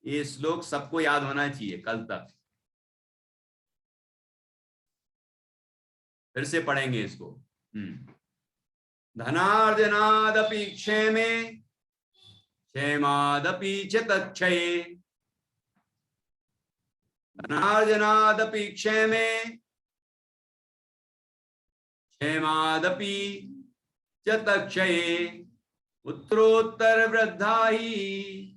Speaker 1: ये श्लोक सबको याद होना चाहिए कल तक। फिर से पढ़ेंगे इसको। धनार्जनादपि क्षेमे क्षेमादपि च तच्छये, धनार्जनादपि क्षेमे क्षेमादपि च तच्छये उत्तरोत्तर वृद्धा ही,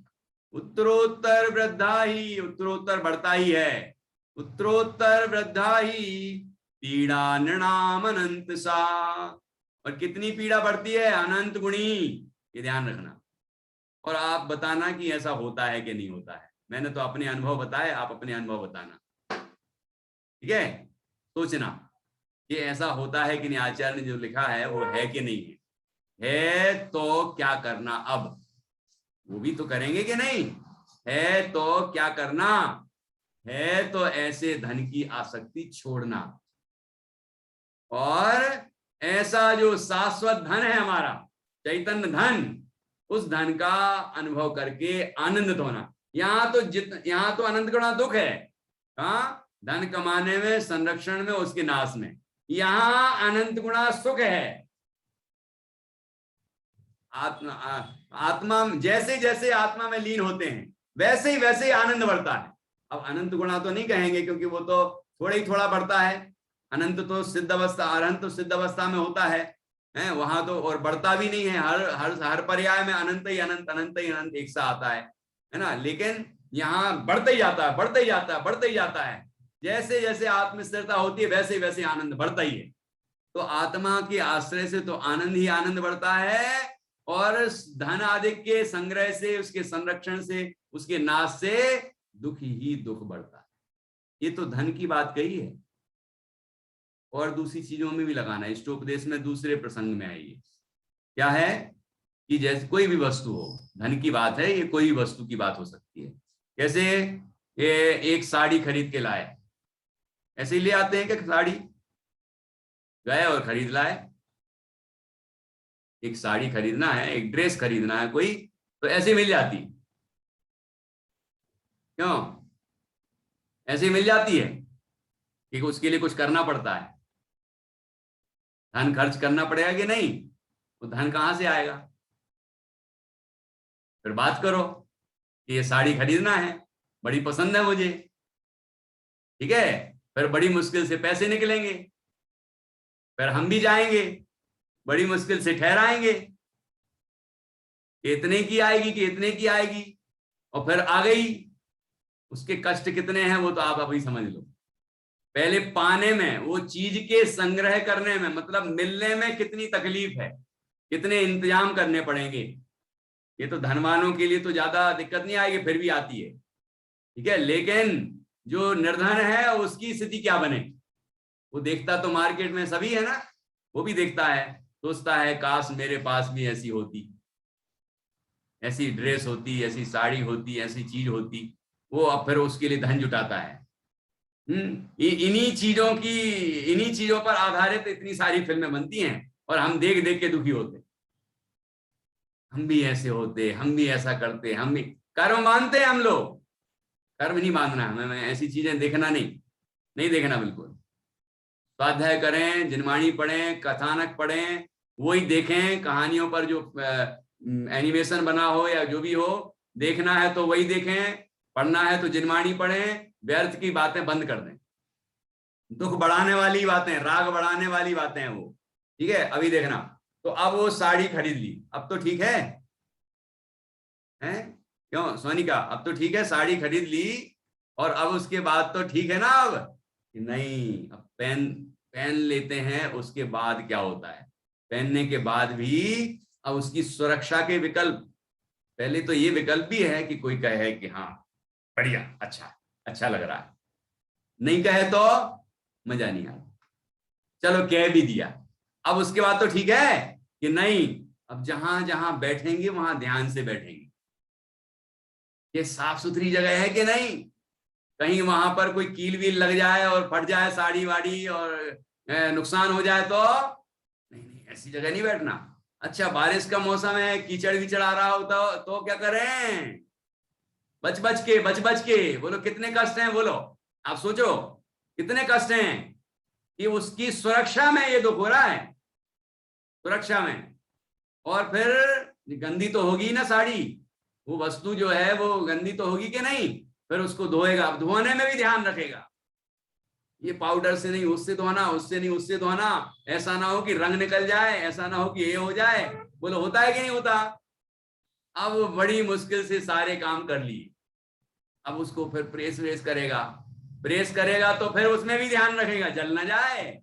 Speaker 1: उत्तरोत्तर वृद्धा ही, उत्तरोत्तर बढ़ता ही है, उत्तरोत्तर वृद्धा ही पीड़ा नृणाम अनंत सा। और कितनी पीड़ा बढ़ती है? अनंत गुणी। ये ध्यान रखना। और आप बताना कि ऐसा होता है कि नहीं होता है। मैंने तो अपने अनुभव बताए, आप अपने अनुभव बताना, ठीक है? सोचना कि ऐसा होता है कि नहीं, आचार्य ने जो लिखा है वो है कि नहीं है तो क्या करना अब, वो भी तो करेंगे कि नहीं? है तो क्या करना है? तो ऐसे धन की आसक्ति छोड़ना, और ऐसा जो शाश्वत धन है हमारा चैतन्य धन, उस धन का अनुभव करके आनंदित होना। यहाँ तो अनंत गुणा दुख है, हाँ, धन कमाने में, संरक्षण में, उसके नाश में। यहाँ अनंत गुणा सुख है। आत्मा आत्मा जैसे जैसे आत्मा में लीन होते हैं वैसे ही आनंद बढ़ता है। अब अनंत गुणा तो नहीं कहेंगे क्योंकि वो तो थोड़ा ही थोड़ा बढ़ता है। अनंत तो सिद्ध अवस्था, अनंत तो सिद्ध अवस्था में होता है, वहां तो और बढ़ता भी नहीं है। हर हर हर पर्याय में अनंत ही अनंत, अनंत ही अनंत एक सा आता है ना? लेकिन यहाँ बढ़ते ही जाता है, बढ़ते ही जाता है, बढ़ते ही जाता है। जैसे जैसे आत्मस्थिरता होती है वैसे आनंद बढ़ता ही है। तो आत्मा के आश्रय से तो आनंद ही आनंद बढ़ता है, और धन आदि के संग्रह से, उसके संरक्षण से, उसके नाश से दुख ही दुख बढ़ता है। ये तो धन की बात कही है, और दूसरी चीजों में भी लगाना है। इष्टोपदेश में दूसरे प्रसंग में आई है, क्या है कि जैसे कोई भी वस्तु हो, धन की बात है, ये कोई भी वस्तु की बात हो सकती है। कैसे ये एक साड़ी खरीद के लाए, ऐसे ही ले आते हैं कि साड़ी गए और खरीद लाए? एक साड़ी खरीदना है, एक ड्रेस खरीदना है कोई, तो ऐसे मिल जाती, क्यों ऐसे मिल जाती है? कि उसके लिए कुछ करना पड़ता है, धन खर्च करना पड़ेगा कि नहीं? वो धन कहां से आएगा? फिर बात करो कि ये साड़ी खरीदना है, बड़ी पसंद है मुझे, ठीक है, फिर बड़ी मुश्किल से पैसे निकलेंगे, फिर हम भी जाएंगे, बड़ी मुश्किल से ठहराएंगे कि इतने की आएगी, कि इतने की आएगी, और फिर आ गई। उसके कष्ट कितने हैं वो तो आप अभी समझ लो। पहले पाने में, वो चीज के संग्रह करने में, मतलब मिलने में कितनी तकलीफ है, कितने इंतजाम करने पड़ेंगे। ये तो धनवानों के लिए तो ज्यादा दिक्कत नहीं आएगी, फिर भी आती है, ठीक है। लेकिन जो निर्धन है उसकी स्थिति क्या बने, वो देखता तो मार्केट में सभी है ना, वो भी देखता है, सोचता है काश मेरे पास भी ऐसी होती, ऐसी ड्रेस होती, ऐसी साड़ी होती, ऐसी चीज होती। वो अब फिर उसके लिए धन जुटाता है। इन्हीं चीजों पर आधारित इतनी सारी फिल्में बनती हैं, और हम देख देख के दुखी होते, हम भी ऐसे होते, हम भी ऐसा करते, हम भी कर्म मानते हैं हम लोग। कर्म नहीं बांधना हमें, ऐसी चीजें देखना नहीं, नहीं देखना बिल्कुल। स्वाध्याय करें, जिनवाणी पढ़ें, कथानक पढ़ें, वही देखें, कहानियों पर जो एनिमेशन बना हो या जो भी हो, देखना है तो वही देखें, पढ़ना है तो जिनवाणी पढ़ें, व्यर्थ की बातें बंद कर दें। दुख बढ़ाने वाली बातें, राग बढ़ाने वाली बातें हैं वो, ठीक है। अभी देखना, तो अब वो साड़ी खरीद ली, अब तो ठीक है, हैं? क्यों सोनिका, अब तो ठीक है, साड़ी खरीद ली, और अब उसके बाद तो ठीक है ना, अब नहीं, अब पहन लेते हैं, उसके बाद क्या होता है, पहनने के बाद भी अब उसकी सुरक्षा के विकल्प, पहले तो ये विकल्प भी है कि कोई कहे कि हाँ बढ़िया, अच्छा लग रहा है, नहीं कहे तो मजा नहीं आता, चलो कह भी दिया, अब उसके बाद तो ठीक है कि नहीं, अब जहां जहां बैठेंगे वहां ध्यान से बैठेंगे, ये साफ सुथरी जगह है कि नहीं, कहीं वहां पर कोई कील वील लग जाए और फट जाए साड़ी वाड़ी और नुकसान हो जाए तो नहीं, ऐसी जगह नहीं बैठना। अच्छा बारिश का मौसम है, कीचड़ विचड़ आ रहा हो तो क्या करें, बच बच के बोलो, कितने कष्ट हैं बोलो, आप सोचो कितने कष्ट हैं कि उसकी सुरक्षा में ये दुख हो रहा है, सुरक्षा में। और फिर गंदी तो होगी ना साड़ी, वो वस्तु जो है वो गंदी तो होगी कि नहीं, फिर उसको धोएगा, अब धोने में भी ध्यान रखेगा, ये पाउडर से नहीं उससे धोना, उससे नहीं उससे धोना, ऐसा ना हो कि रंग निकल जाए, ऐसा ना हो कि ये हो जाए, बोलो होता है कि नहीं होता। अब बड़ी मुश्किल से सारे काम कर लिए, अब उसको फिर प्रेस करेगा तो फिर उसमें भी ध्यान रखेगा, जल ना जाए,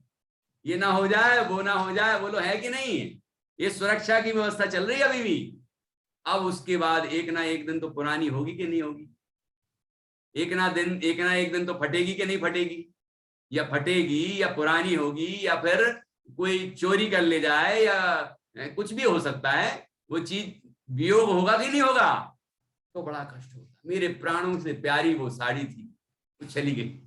Speaker 1: ये ना हो जाए, वो ना हो जाए, बोलो है कि नहीं, ये सुरक्षा की व्यवस्था चल रही है अभी भी। अब उसके बाद एक ना एक दिन तो पुरानी होगी कि नहीं होगी, एक ना एक दिन तो फटेगी कि नहीं फटेगी, या फटेगी या पुरानी होगी, या फिर कोई चोरी कर ले जाए, या कुछ भी हो सकता है, वो चीज वियोग होगा कि नहीं होगा, तो बड़ा कष्ट होता। मेरे प्राणों से प्यारी वो साड़ी थी, वो चली गई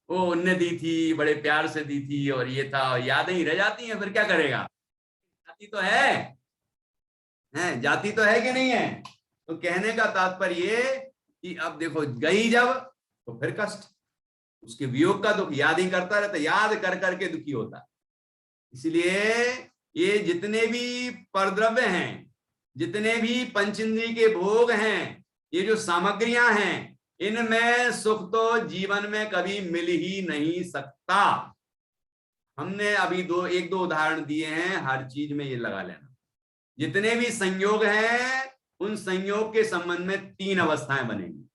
Speaker 1: वो उनने दी थी, बड़े प्यार से दी थी, और ये था, यादें ही रह जाती हैं, फिर क्या करेगा, जाती तो है जाती तो है कि नहीं है। तो कहने का तात्पर्य ये कि अब देखो गई जब, तो फिर कष्ट, उसके वियोग का दुख याद ही करता रहता, याद कर करके दुखी होता। इसलिए ये जितने भी परद्रव्य हैं, जितने भी पंचेंद्रिय के भोग हैं, ये जो सामग्रियां हैं, इनमें सुख तो जीवन में कभी मिल ही नहीं सकता। हमने अभी एक दो उदाहरण दिए हैं, हर चीज में ये लगा लेना। जितने भी संयोग हैं, उन संयोग के संबंध में तीन अवस्थाएं बनेंगी।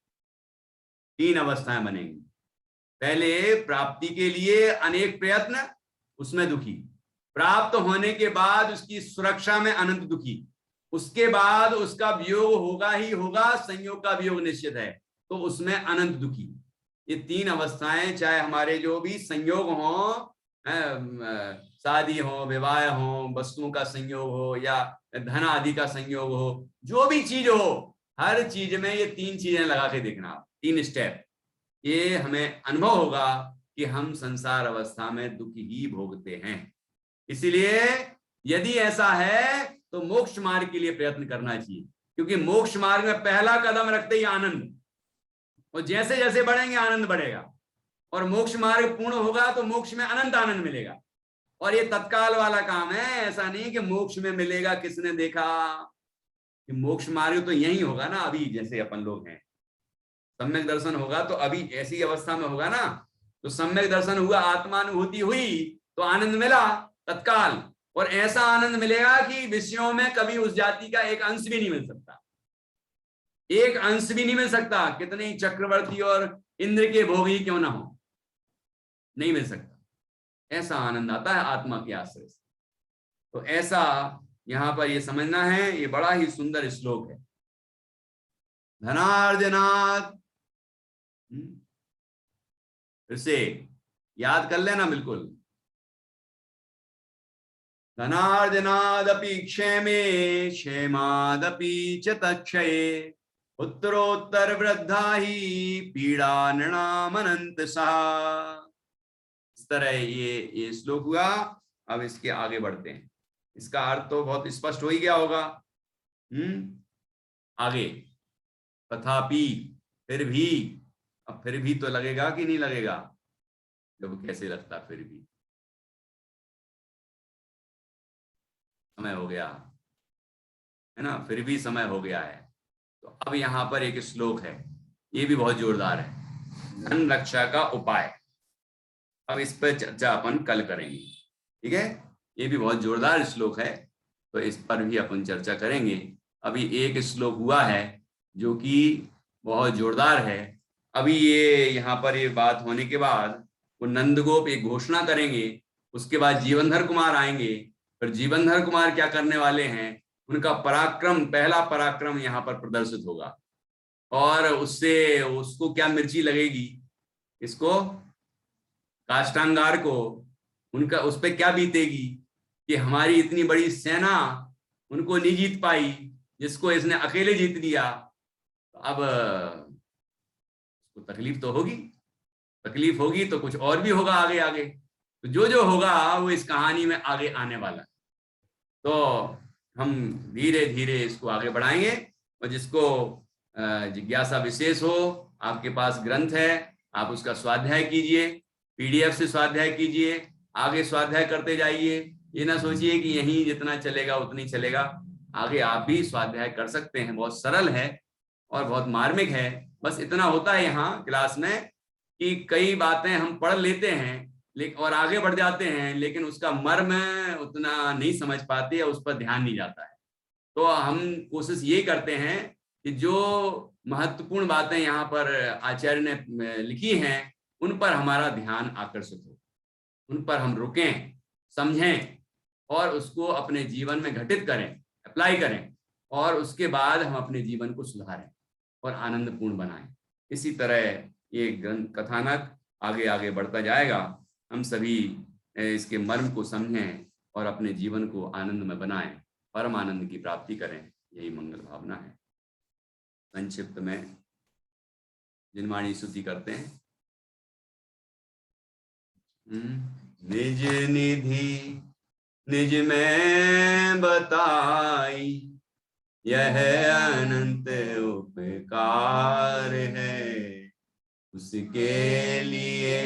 Speaker 1: पहले प्राप्ति के लिए अनेक प्रयत्न, उसमें दुखी, प्राप्त होने के बाद उसकी सुरक्षा में अनंत दुखी, उसके बाद उसका वियोग होगा ही होगा, संयोग का वियोग निश्चित है, तो उसमें अनंत दुखी। ये तीन अवस्थाएं, चाहे हमारे जो भी संयोग हो, शादी हो, विवाह हो, वस्तुओं का संयोग हो, या धन आदि का संयोग हो, जो भी चीज हो, हर चीज में ये तीन चीजें लगा के देखना, तीन स्टेप, ये हमें अनुभव होगा कि हम संसार अवस्था में दुख ही भोगते हैं। इसीलिए यदि ऐसा है तो मोक्ष मार्ग के लिए प्रयत्न करना चाहिए, क्योंकि मोक्ष मार्ग में पहला कदम रखते ही आनंद, और जैसे जैसे बढ़ेंगे आनंद बढ़ेगा, और मोक्ष मार्ग पूर्ण होगा तो मोक्ष में अनंत आनंद मिलेगा। और ये तत्काल वाला काम है, ऐसा नहीं कि मोक्ष में मिलेगा, किसने देखा कि मोक्ष मार्ग तो यही होगा ना, अभी जैसे अपन लोग हैं, सम्यक दर्शन होगा तो अभी ऐसी अवस्था में होगा ना, तो सम्यक दर्शन हुआ, आत्मानुभूति हुई, तो आनंद मिला तत्काल, और ऐसा आनंद मिलेगा कि विषयों में कभी उस जाति का एक अंश भी नहीं मिल सकता, एक अंश भी नहीं मिल सकता। कितने चक्रवर्ती और इंद्र के भोग ही क्यों ना हो, नहीं मिल सकता। ऐसा आनंद आता है आत्मा के आश्रय से। तो ऐसा यहां पर ये समझना है, ये बड़ा ही सुंदर श्लोक है। धनार्जनात्, फिर से याद कर लेना बिल्कुल। धनार्जनादपि क्षेमे, क्षेमादपि च तक्षये, उत्तरोत्तर वृद्धा ही पीड़ा नृणाम अनंत सा। इस तरह ये श्लोक हुआ। अब इसके आगे बढ़ते हैं। इसका अर्थ तो बहुत स्पष्ट हो ही गया होगा। आगे, तथापि, फिर भी। अब फिर भी तो लगेगा कि नहीं लगेगा? जब कैसे लगता, फिर भी समय हो गया है ना, फिर भी समय हो गया है। तो अब यहां पर एक श्लोक है, ये भी बहुत जोरदार है, धन रक्षा का उपाय। अब इस पर चर्चा अपन कल करेंगे, ठीक है? ये भी बहुत जोरदार श्लोक है, तो इस पर भी अपन चर्चा करेंगे। अभी एक श्लोक हुआ है जो कि बहुत जोरदार है। अभी ये यहाँ पर ये बात होने के बाद वो नंदगोप एक घोषणा करेंगे, उसके बाद जीवनधर कुमार आएंगे। फिर जीवनधर कुमार क्या करने वाले हैं, उनका पराक्रम, पहला पराक्रम यहाँ पर प्रदर्शित होगा। और उससे उसको क्या मिर्ची लगेगी, इसको काष्टांगार को, उनका उस पर क्या बीतेगी कि हमारी इतनी बड़ी सेना उनको नहीं जीत पाई, जिसको इसने अकेले जीत लिया। अब उसको तकलीफ तो होगी, तकलीफ होगी तो कुछ और भी होगा आगे आगे। तो जो जो होगा वो इस कहानी में आगे आने वाला है। तो हम धीरे धीरे इसको आगे बढ़ाएंगे। और जिसको जिज्ञासा विशेष हो, आपके पास ग्रंथ है, आप उसका स्वाध्याय कीजिए, पीडीएफ से स्वाध्याय कीजिए, आगे स्वाध्याय करते जाइए। ये ना सोचिए कि यहीं जितना चलेगा उतनी चलेगा, आगे आप भी स्वाध्याय कर सकते हैं। बहुत सरल है और बहुत मार्मिक है। बस इतना होता है यहाँ क्लास में कि कई बातें हम पढ़ लेते हैं लेकिन और आगे बढ़ जाते हैं, लेकिन उसका मर्म उतना नहीं समझ पाते या उस पर ध्यान नहीं जाता है। तो हम कोशिश ये करते हैं कि जो महत्वपूर्ण बातें यहाँ पर आचार्य ने लिखी हैं उन पर हमारा ध्यान आकर्षित हो, उन पर हम रुकें, समझें और उसको अपने जीवन में घटित करें, अप्लाई करें, और उसके बाद हम अपने जीवन को सुधारें और आनंदपूर्ण बनाएं। इसी तरह ये ग्रंथ कथानक आगे आगे बढ़ता जाएगा। हम सभी इसके मर्म को समझें और अपने जीवन को आनंद में बनाएं, परम आनंद की प्राप्ति करें, यही मंगल भावना है। संक्षिप्त में जिनवाणी स्तुति करते हैं। निज निधि निज में बताई, यह अनंत उपकार है, उसके लिए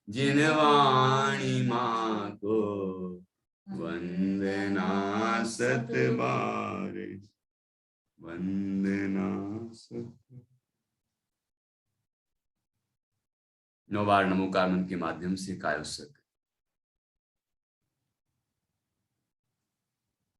Speaker 1: जिनवाणी माँ को वंदना सत बार, वंदना सत। 9 बार नमोकार मंत्र के माध्यम से काय उत्सर्ग।